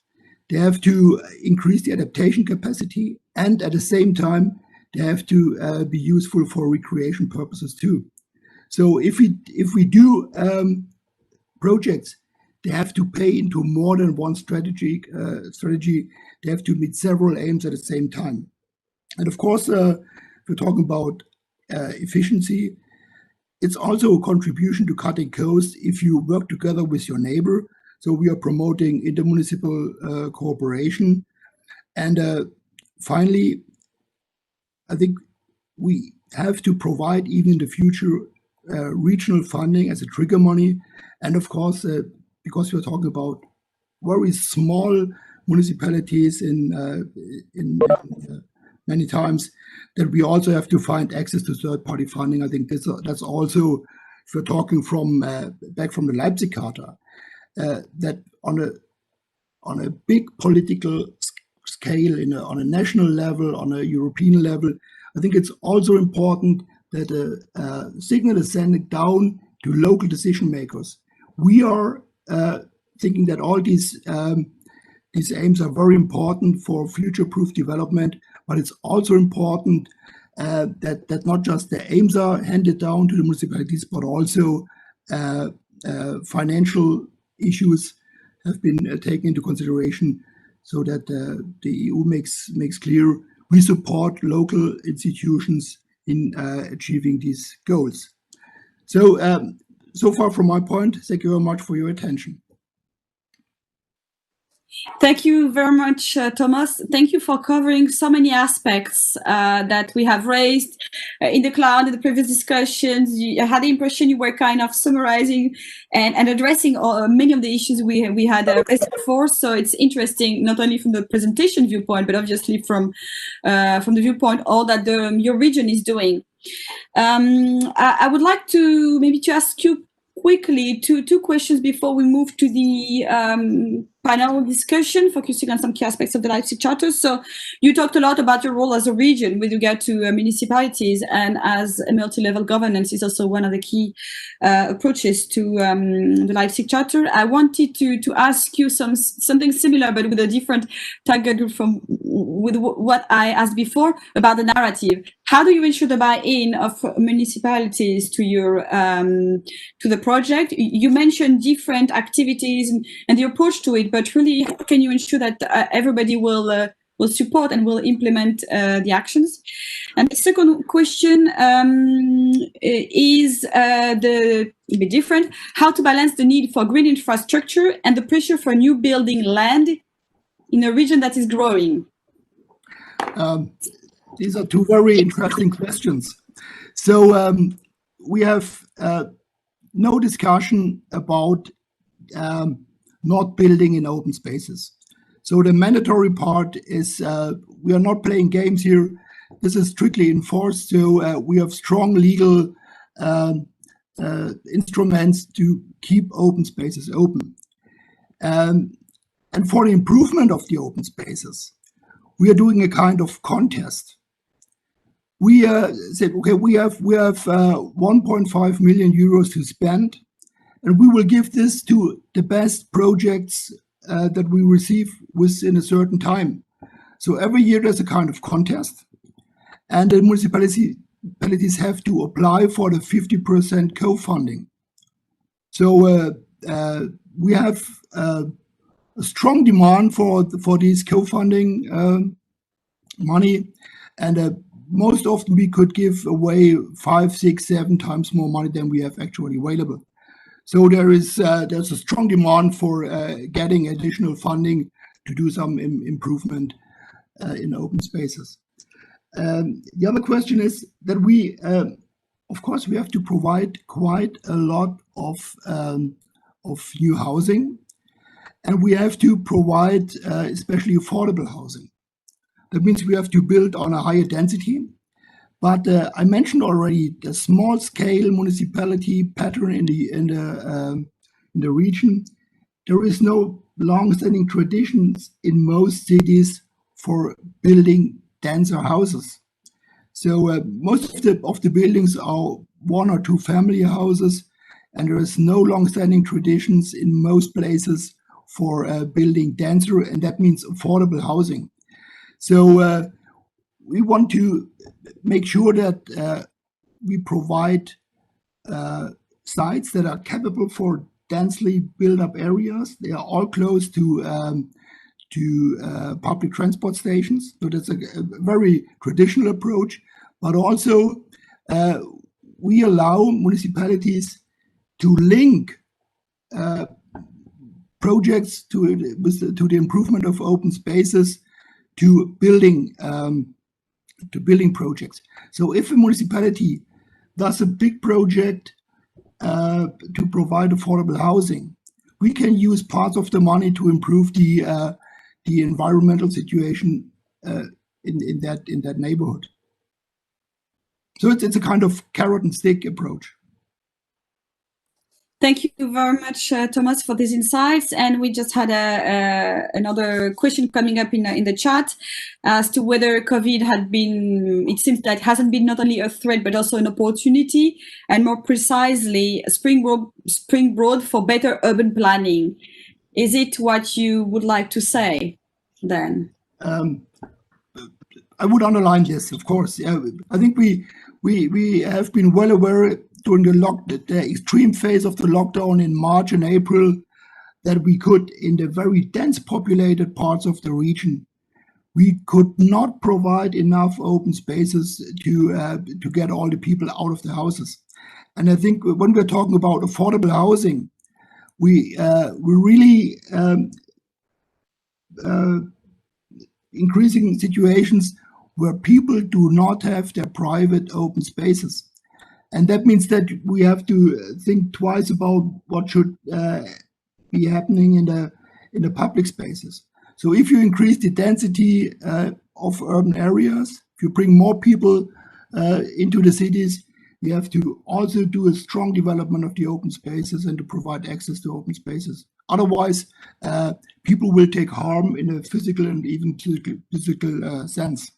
They have to increase the adaptation capacity, and at the same time, they have to be useful for recreation purposes too. So if we do projects, they have to pay into more than one strategy. They have to meet several aims at the same time. And of course, if we're talking about efficiency, it's also a contribution to cutting costs if you work together with your neighbor. So we are promoting intermunicipal cooperation. And finally, I think we have to provide, even in the future, regional funding as a trigger money. And of course, because we're talking about very small municipalities in many times, that we also have to find access to third-party funding. I think that's also, if we're talking from back from the Leipzig Charter, that on a big political scale, on a national level, on a European level, I think it's also important that a signal is sending down to local decision makers. We are thinking that all these aims are very important for future-proof development, but it's also important that not just the aims are handed down to the municipalities, but also financial issues have been taken into consideration, so that the EU makes clear we support local institutions in achieving these goals. So, so far from my point, thank you very much for your attention. Thank you very much, Thomas. Thank you for covering so many aspects that we have raised. in the cloud. In the previous discussions, I had the impression you were kind of summarizing and addressing many of the issues we had raised before. So it's interesting, not only from the presentation viewpoint, but obviously from the viewpoint all that your region is doing. I would like to maybe ask you quickly two questions before we move to the panel discussion, focusing on some key aspects of the Leipzig Charter. So you talked a lot about your role as a region with regard to municipalities, and as a multi-level governance is also one of the key approaches to the Leipzig Charter. I wanted to ask you something similar, but with a different target group with what I asked before about the narrative. How do you ensure the buy-in of municipalities to your to the project? You mentioned different activities and the approach to it, but really, how can you ensure that everybody will support and will implement the actions? And the second question is a bit different: how to balance the need for green infrastructure and the pressure for new building land in a region that is growing? These are two very interesting questions. So we have no discussion about not building in open spaces. So the mandatory part is we are not playing games here. This is strictly enforced. So we have strong legal instruments to keep open spaces open. And for the improvement of the open spaces, we are doing a kind of contest. We said, okay, we have 1.5 million euros to spend, and we will give this to the best projects that we receive within a certain time. So every year there's a kind of contest, and the municipalities have to apply for the 50% co-funding. So we have a strong demand for these co-funding money, and most often we could give away 5, 6, 7 times more money than we have actually available. So there's a strong demand for getting additional funding to do some improvement in open spaces. The other question is that we, of course, we have to provide quite a lot of new housing, and we have to provide especially affordable housing. That means we have to build on a higher density. But I mentioned already the small-scale municipality pattern in the region. There is no long-standing traditions in most cities for building denser houses. So most of the buildings are 1 or 2 family houses, and there is no long-standing traditions in most places for building denser, and that means affordable housing. So we want to make sure that we provide sites that are capable for densely built-up areas. They are all close to public transport stations. So that's a very traditional approach. But also, we allow municipalities to link projects to the improvement of open spaces to building projects. So if a municipality does a big project to provide affordable housing, we can use part of the money to improve the environmental situation in that neighborhood. So it's a kind of carrot and stick approach. Thank you very much, Thomas, for these insights. And we just had another question coming up in the chat as to whether COVID had been, it seems that hasn't been not only a threat, but also an opportunity, and more precisely, a springboard for better urban planning. Is it what you would like to say then? I would underline this, of course. I think we have been well aware during the extreme phase of the lockdown in March and April that we could, in the very dense populated parts of the region, we could not provide enough open spaces to get all the people out of the houses. And I think when we're talking about affordable housing, we really increasing situations where people do not have their private open spaces. And that means that we have to think twice about what should be happening in the public spaces. So if you increase the density of urban areas, if you bring more people into the cities, you have to also do a strong development of the open spaces and to provide access to open spaces. Otherwise, people will take harm in a physical and even physical sense.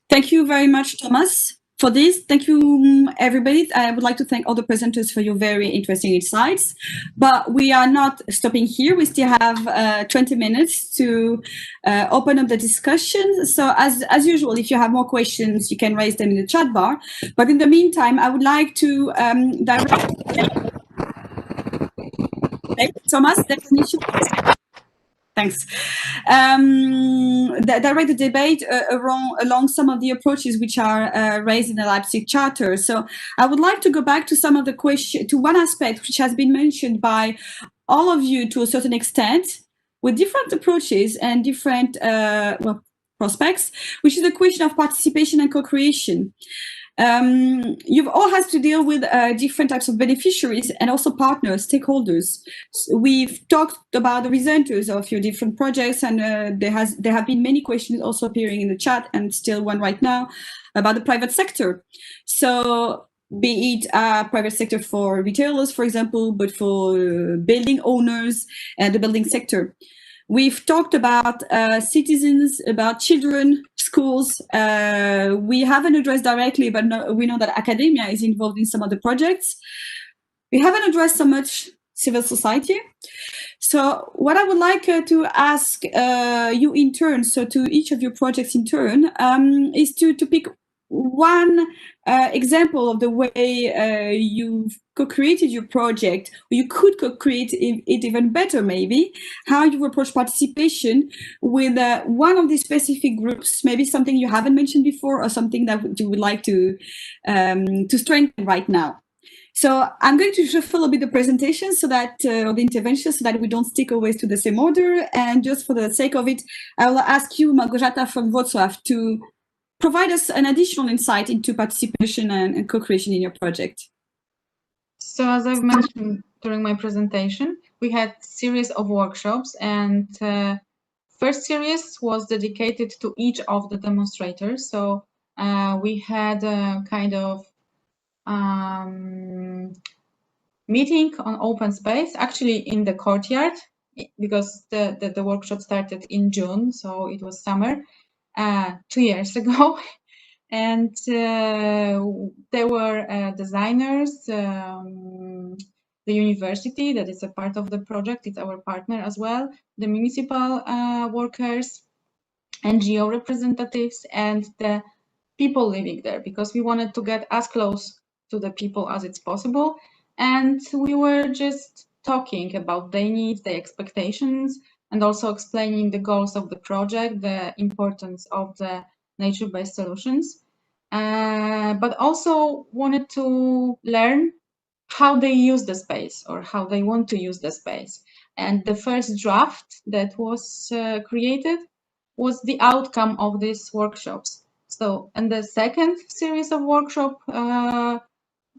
Thank you very much, Thomas, for this. Thank you, everybody. I would like to thank all the presenters for your very interesting insights. But we are not stopping here. We still have 20 minutes to open up the discussion. So as usual, if you have more questions, you can raise them in the chat bar. But in the meantime, I would like to direct... Thomas, definition. Thanks. Direct the debate along some of the approaches which are raised in the Leipzig Charter. So I would like to go back to some of the question, to one aspect which has been mentioned by all of you to a certain extent, with different approaches and different prospects, which is the question of participation and co-creation. You've all had to deal with different types of beneficiaries and also partners, stakeholders. So we've talked about the presenters of your different projects, and there have been many questions also appearing in the chat, and still one right now, about the private sector. So be it private sector for retailers, for example, but for building owners and the building sector. We've talked about citizens, about children, schools. We haven't addressed directly, but we know that academia is involved in some of the projects. We haven't addressed so much civil society. So what I would like to ask you in turn, so to each of your projects in turn, is to pick one example of the way you've co-created your project, or you could co-create it even better, maybe, how you approach participation with one of these specific groups, maybe something you haven't mentioned before, or something that you would like to strengthen right now. So I'm going to shuffle a bit the presentation so that, or the intervention, so that we don't stick always to the same order. And just for the sake of it, I will ask you, MALGORZATA from Wroclaw, to provide us an additional insight into participation and co-creation in your project. So as I've mentioned during my presentation, we had a series of workshops, and first series was dedicated to each of the demonstrators. So we had a kind of meeting on open space, actually in the courtyard, because the workshop started in June, so it was summer, 2 years ago. And there were designers, the university that is a part of the project, it's our partner as well, the municipal workers, NGO representatives, and the people living there, because we wanted to get as close to the people as it's possible. And we were just talking about their needs, their expectations, and also explaining the goals of the project, the importance of the nature-based solutions, but also wanted to learn how they use the space, or how they want to use the space. And the first draft that was created was the outcome of these workshops. So, and the second series of workshop,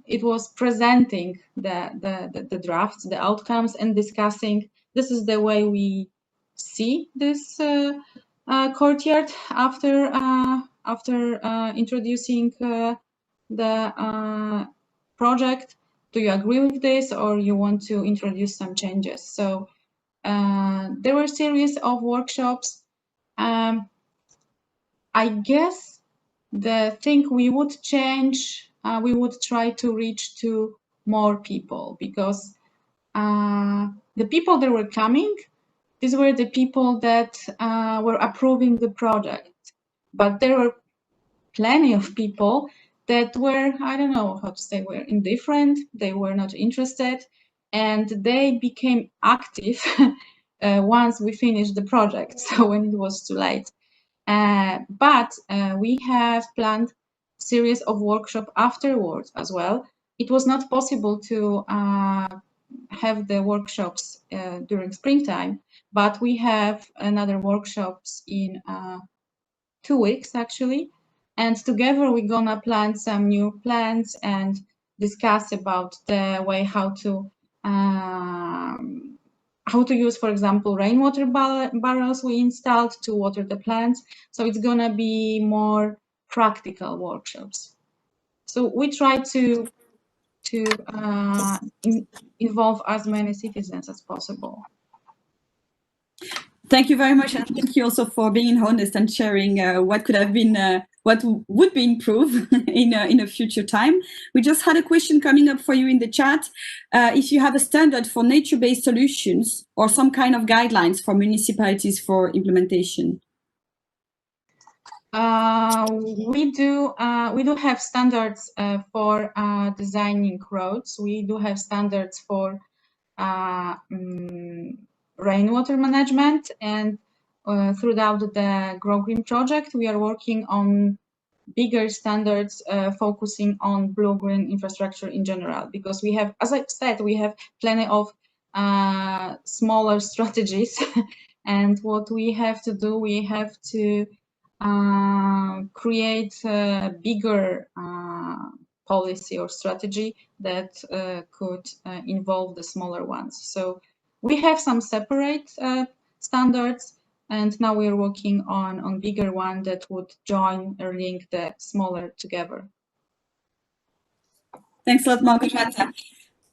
it was presenting the drafts, the outcomes, and discussing, this is the way we see this courtyard after introducing the project. Do you agree with this, or you want to introduce some changes? So there were a series of workshops. I guess the thing we would change, we would try to reach to more people, because the people that were coming, these were the people that were approving the project. But there were plenty of people that were, I don't know how to say, were indifferent, they were not interested, and they became active once we finished the project, so when it was too late. But we have planned a series of workshops afterwards as well. It was not possible to have the workshops during springtime, but we have another workshops in 2 weeks actually, and together we're gonna plant some new plants and discuss about the way how to use, for example, rainwater barrels we installed to water the plants. So it's gonna be more practical workshops. So we try to involve as many citizens as possible. Thank you very much, and thank you also for being honest and sharing what could have been, what would be improved in a future time. We just had a question coming up for you in the chat. If you have a standard for nature-based solutions or some kind of guidelines for municipalities for implementation. We do have standards for designing roads. We do have standards for rainwater management, and throughout the Grow Green project, we are working on bigger standards focusing on blue-green infrastructure in general, because we have, as I said, we have plenty of smaller strategies and what we have to do, we have to create a bigger policy or strategy that could involve the smaller ones. So we have some separate standards, and now we are working on bigger one that would join or link the smaller together. Thanks a lot, Malgorzata.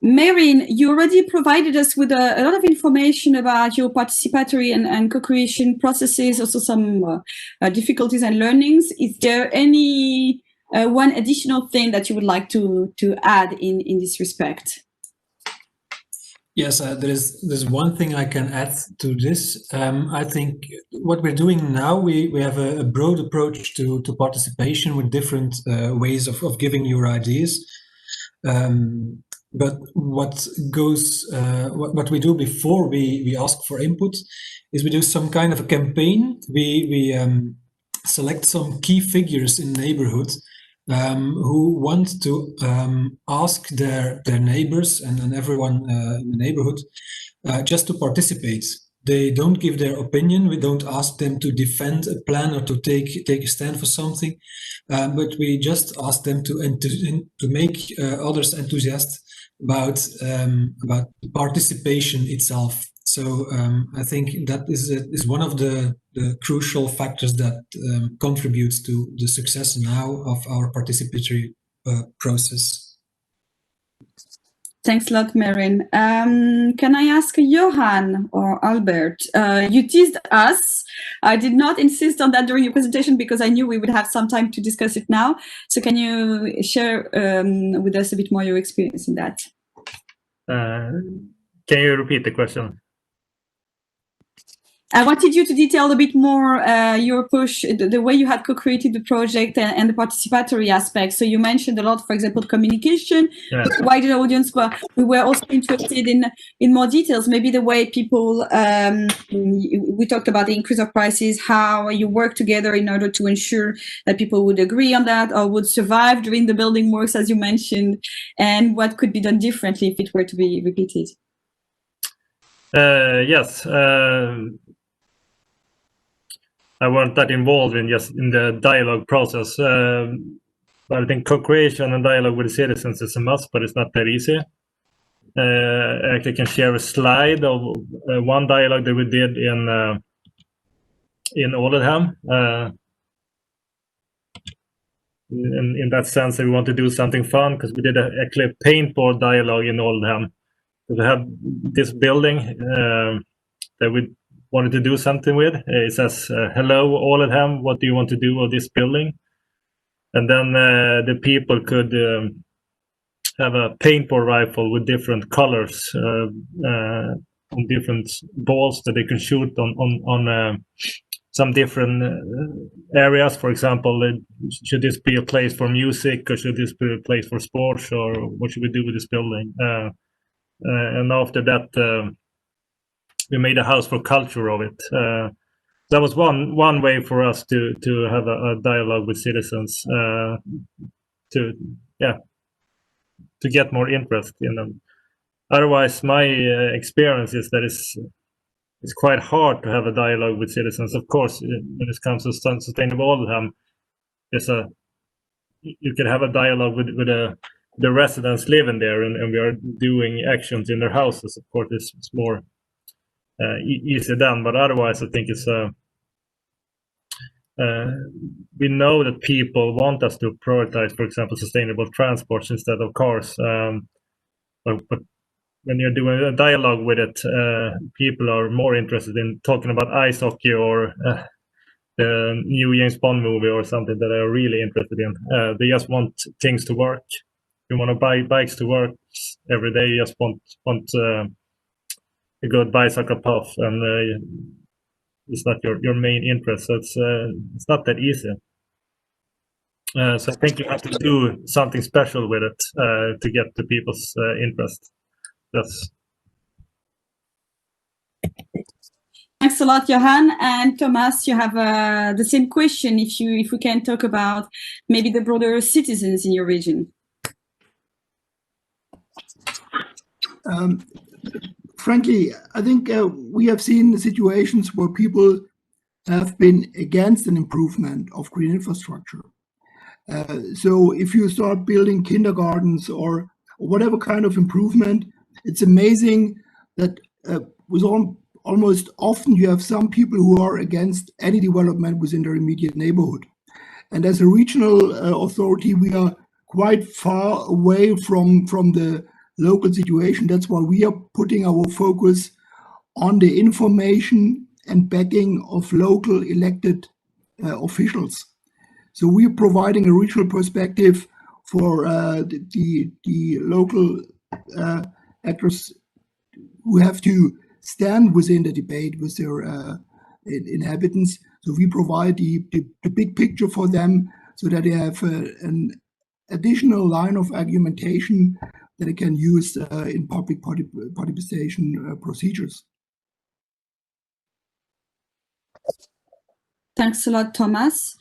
MERIJN, you already provided us with a lot of information about your participatory and co-creation processes, also some difficulties and learnings. Is there any one additional thing that you would like to add in this respect? Yes, there's one thing I can add to this. I think what we're doing now, we have a broad approach to participation with different ways of giving your ideas. But what we do before we ask for input is we do some kind of a campaign. We select some key figures in neighborhoods who want to ask their neighbors and everyone in the neighborhood just to participate. They don't give their opinion. We don't ask them to defend a plan or to take a stand for something, but we just ask them to make others enthusiastic about participation itself. So I think that is one of the crucial factors that contributes to the success now of our participatory process. Thanks a lot, MERIJN. Can I ask Johan or Albert? You teased us. I did not insist on that during your presentation because I knew we would have some time to discuss it now. So can you share with us a bit more your experience in that? Can you repeat the question? I wanted you to detail a bit more your push, the way you had co-created the project and the participatory aspect. So you mentioned a lot, for example, communication, wider audience, but we were also interested in more details, maybe the way people, we talked about the increase of prices, how you work together in order to ensure that people would agree on that or would survive during the building works, as you mentioned, and what could be done differently if it were to be repeated. Yes. I weren't that involved in the dialogue process, but I think co-creation and dialogue with the citizens is a must, but it's not that easy. I actually can share a slide of one dialogue that we did in Alidhem. In that sense, we want to do something fun because we did actually a paintball dialogue in Alidhem. We have this building that we wanted to do something with. It says, hello, Alidhem, what do you want to do with this building? And then the people could have a paintball rifle with different colors on different balls that they can shoot on some different areas. For example, should this be a place for music, or should this be a place for sports, or what should we do with this building? And after that, we made a house for culture of it. That was one way for us to have a dialogue with citizens, to get more interest in them. otherwise, my experience is that it's quite hard to have a dialogue with citizens. Of course, when it comes to sustainable Alidhem, you can have a dialogue with the residents living there, and we are doing actions in their houses. Of course, it's more easy done, but otherwise, I think it's we know that people want us to prioritize, for example, sustainable transports instead of cars. But when you're doing a dialogue with it, people are more interested in talking about ice hockey or the new James Bond movie or something that they're really interested in. They just want things to work. You want to buy bikes to work every day. You just want a good bicycle path, and it's not your main interest. So it's not that easy. So I think you have to do something special with it to get the people's interest. Yes. Thanks a lot, Johan. And Thomas, you have the same question. If we can talk about maybe the broader citizens in your region. Frankly, I think we have seen situations where people have been against an improvement of green infrastructure. So if you start building kindergartens or whatever kind of improvement, it's amazing that with almost often you have some people who are against any development within their immediate neighborhood. And as a regional authority, we are quite far away from the local situation. That's why we are putting our focus on the information and backing of local elected officials. So we're providing a regional perspective for the local actors who have to stand within the debate with their inhabitants. So we provide the big picture for them so that they have an additional line of argumentation that they can use in public participation procedures. Thanks a lot, Thomas.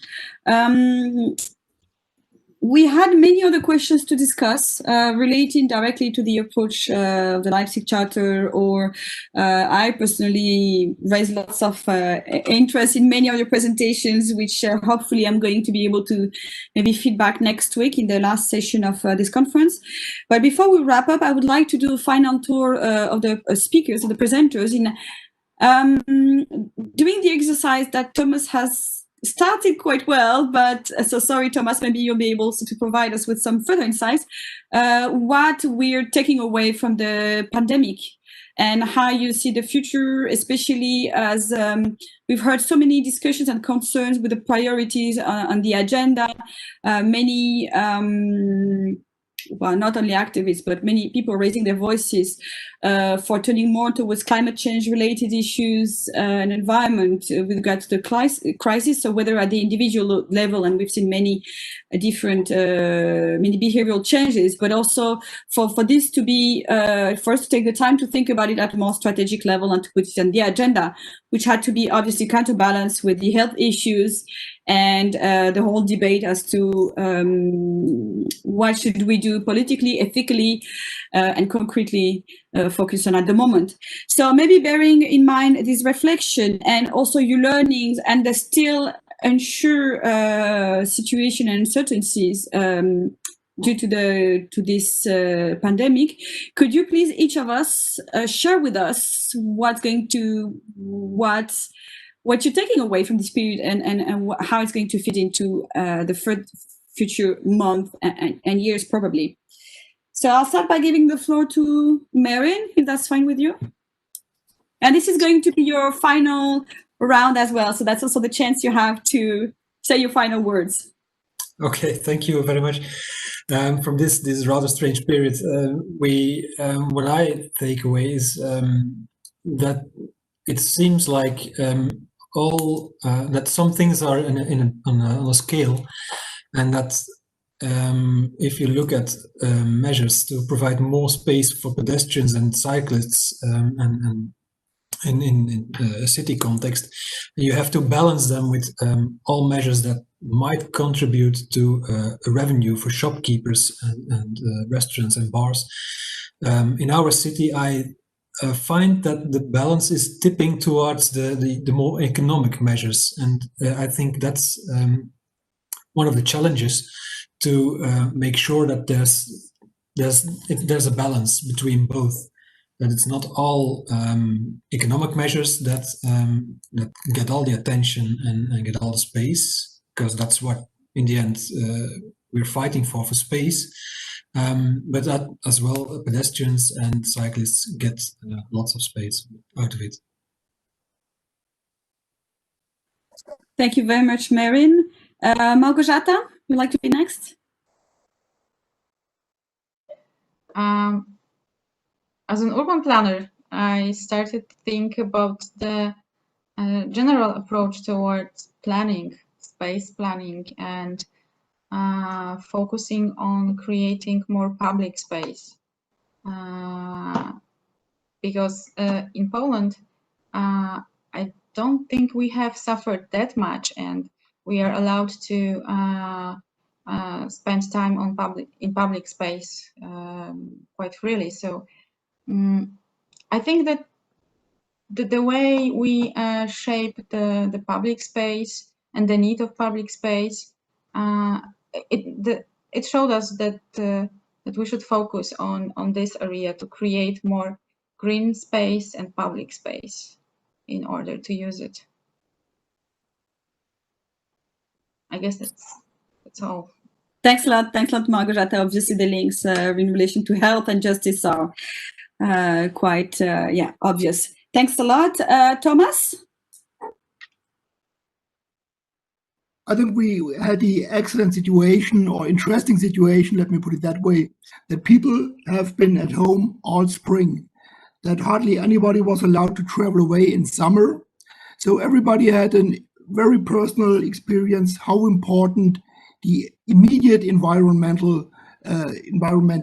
We had many other questions to discuss relating directly to the approach of the Leipzig Charter, or I personally raised lots of interest in many of your presentations, which hopefully I'm going to be able to maybe feedback next week in the last session of this conference. But before we wrap up, I would like to do a final tour of the speakers, of the presenters, in doing the exercise that Thomas has started quite well, but so sorry, Thomas, maybe you'll be able to provide us with some further insights, what we're taking away from the pandemic and how you see the future, especially as we've heard so many discussions and concerns with the priorities on the agenda. Many, well, not only activists, but many people raising their voices for turning more towards climate change related issues and environment with regard to the crisis. So whether at the individual level, and we've seen many different, many behavioral changes, but also for this to be, for us to take the time to think about it at a more strategic level and to put it on the agenda, which had to be obviously counterbalanced with the health issues and the whole debate as to what should we do politically, ethically, and concretely focus on at the moment. So maybe bearing in mind this reflection and also your learnings and the still unsure situation and uncertainties due to this pandemic, could you please each of us share with us what you're taking away from this period and how it's going to fit into the future month and years probably. So I'll start by giving the floor to MERIJN, if that's fine with you. And this is going to be your final round as well. So that's also the chance you have to say your final words. Okay, thank you very much. From this rather strange period, what I take away is that it seems like that some things are on a scale, and that if you look at measures to provide more space for pedestrians and cyclists and in a city context, you have to balance them with all measures that might contribute to a revenue for shopkeepers and restaurants and bars. In our city, I find that the balance is tipping towards the more economic measures, and I think that's one of the challenges to make sure that there's a balance between both. That it's not all economic measures that get all the attention and get all the space, because that's what in the end we're fighting for space. But that as well, pedestrians and cyclists get lots of space out of it. Thank you very much, MERIJN. Malgorzata, you'd like to be next? As an urban planner, I started to think about the general approach towards planning, space planning, and focusing on creating more public space. Because in Poland, I don't think we have suffered that much, and we are allowed to spend time in public space quite freely. So I think that the way we shape the public space and the need of public space, it showed us that that we should focus on this area to create more green space and public space in order to use it. I guess that's all. Thanks a lot, Malgorzata. Obviously, the links in relation to health and justice are quite obvious. Thanks a lot, Thomas. I think we had the excellent situation, or interesting situation, let me put it that way, that people have been at home all spring, that hardly anybody was allowed to travel away in summer. So everybody had a very personal experience how important the immediate environment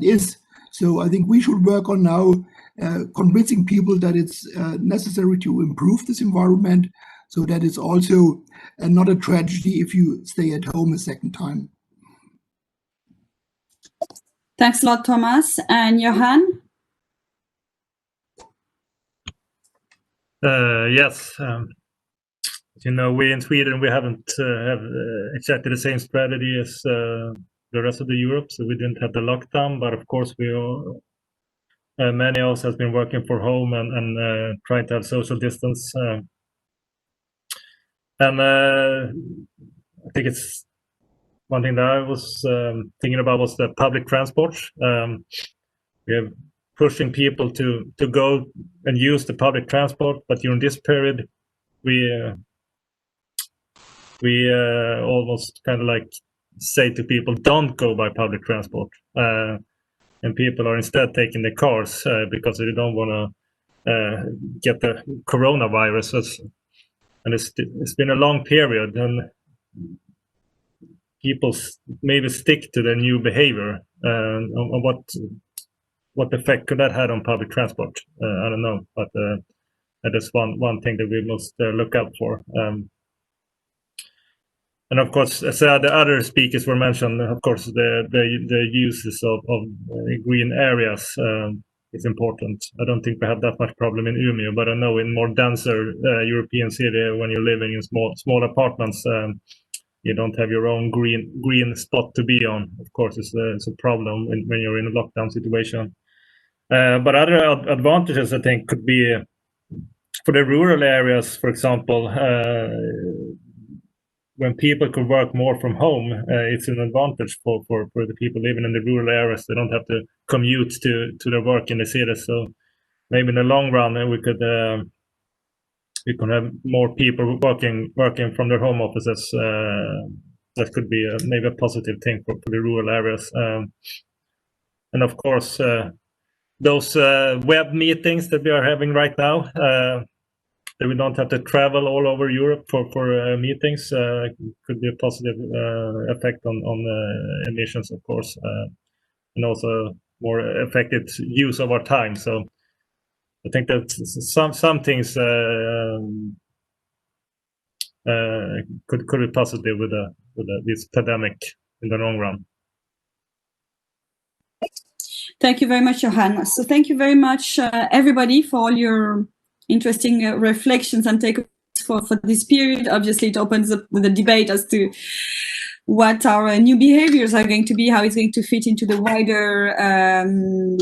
is. So I think we should work on now convincing people that it's necessary to improve this environment, so that it's also not a tragedy if you stay at home a second time. Thanks a lot, Thomas. And Johan? Yes. You know, we in Sweden, we haven't have exactly the same strategy as the rest of the Europe, so we didn't have the lockdown, but of course we all, many of us has been working from home and trying to have social distance. And I think it's one thing that I was thinking about was the public transport. We have pushing people to go and use the public transport, but during this period, we almost kind of like say to people, don't go by public transport. And people are instead taking the cars because they don't want to get the coronavirus. And it's been a long period, and people maybe stick to the new behavior. On what effect could that have on public transport? I don't know, but that is one thing that we must look out for. And of course, as the other speakers were mentioned, of course, the uses of green areas is important. I don't think we have that much problem in Umea, but I know in more denser European city, when you're living in small apartments, you don't have your own green spot to be on. Of course, it's a problem when you're in a lockdown situation. But other advantages, I think, could be for the rural areas, for example. When people could work more from home, it's an advantage for the people living in the rural areas. They don't have to commute to their work in the city. So maybe in the long run, we could have more people working from their home offices. That could be maybe a positive thing for the rural areas. And of course, those web meetings that we are having right now, that we don't have to travel all over Europe for meetings, could be a positive effect on emissions, of course, and also more effective use of our time. So I think that some things could be positive with this pandemic in the long run. Thank you very much, Johan. So thank you very much, everybody, for all your interesting reflections and takeaways for this period. Obviously, it opens up the debate as to what our new behaviors are going to be, how it's going to fit into the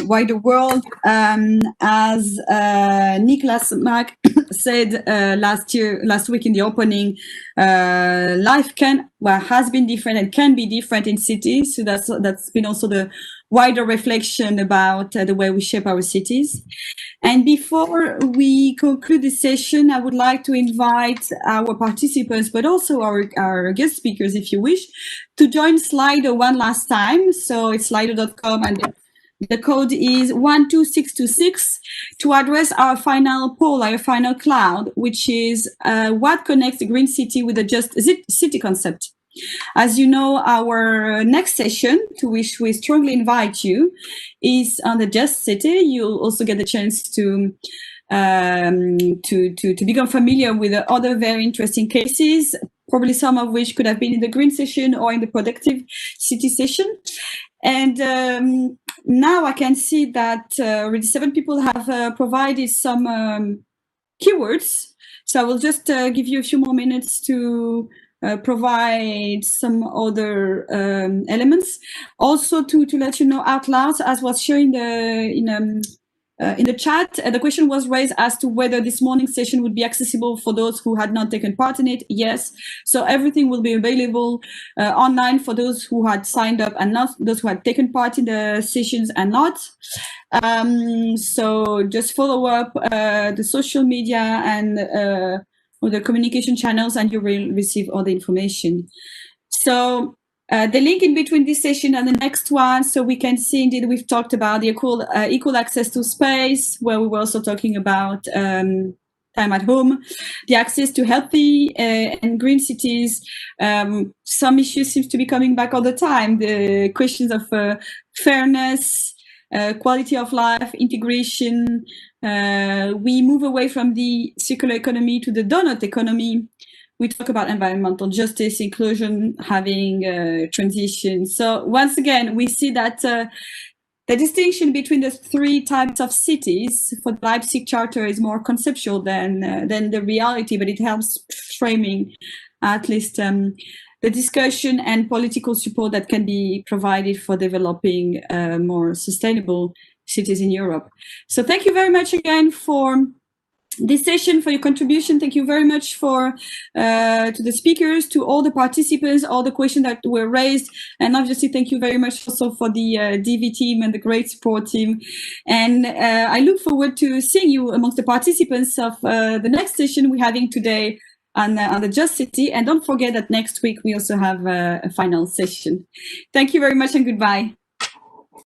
wider world. As Nicolas Mack said last week in the opening, life has been different and can be different in cities. So that's been also the wider reflection about the way we shape our cities. And before we conclude this session, I would like to invite our participants, but also our guest speakers, if you wish, to join Slido one last time. So it's slido.com, and the code is 12626 to address our final poll, our final cloud, which is what connects the green city with the just city concept. As you know, our next session, to which we strongly invite you, is on the just city. You'll also get the chance to become familiar with the other very interesting cases, probably some of which could have been in the green session or in the productive city session. And now I can see that already 7 people have provided some keywords. So I will just give you a few more minutes to provide some other elements. Also to let you know out loud, as was shown in the chat, the question was raised as to whether this morning's session would be accessible for those who had not taken part in it. Yes, so everything will be available online for those who had signed up and not those who had taken part in the sessions and not. So just follow up the social media and or the communication channels, and you will receive all the information. So the link in between this session and the next one, so we can see indeed we've talked about the equal access to space, where we were also talking about time at home, the access to healthy and green cities. Some issues seems to be coming back all the time, the questions of fairness, quality of life, integration. We move away from the circular economy to the donut economy. We talk about environmental justice, inclusion, having transition. So once again, we see that the distinction between the 3 types of cities for the Leipzig Charter is more conceptual than the reality, but it helps framing at least the discussion and political support that can be provided for developing more sustainable cities in Europe. So thank you very much again for this session, for your contribution. Thank you very much to the speakers, to all the participants, all the questions that were raised. And obviously, thank you very much also for the DV team and the great support team. And I look forward to seeing you amongst the participants of the next session we're having today on the Just City. And don't forget that next week we also have a final session. Thank you very much and goodbye.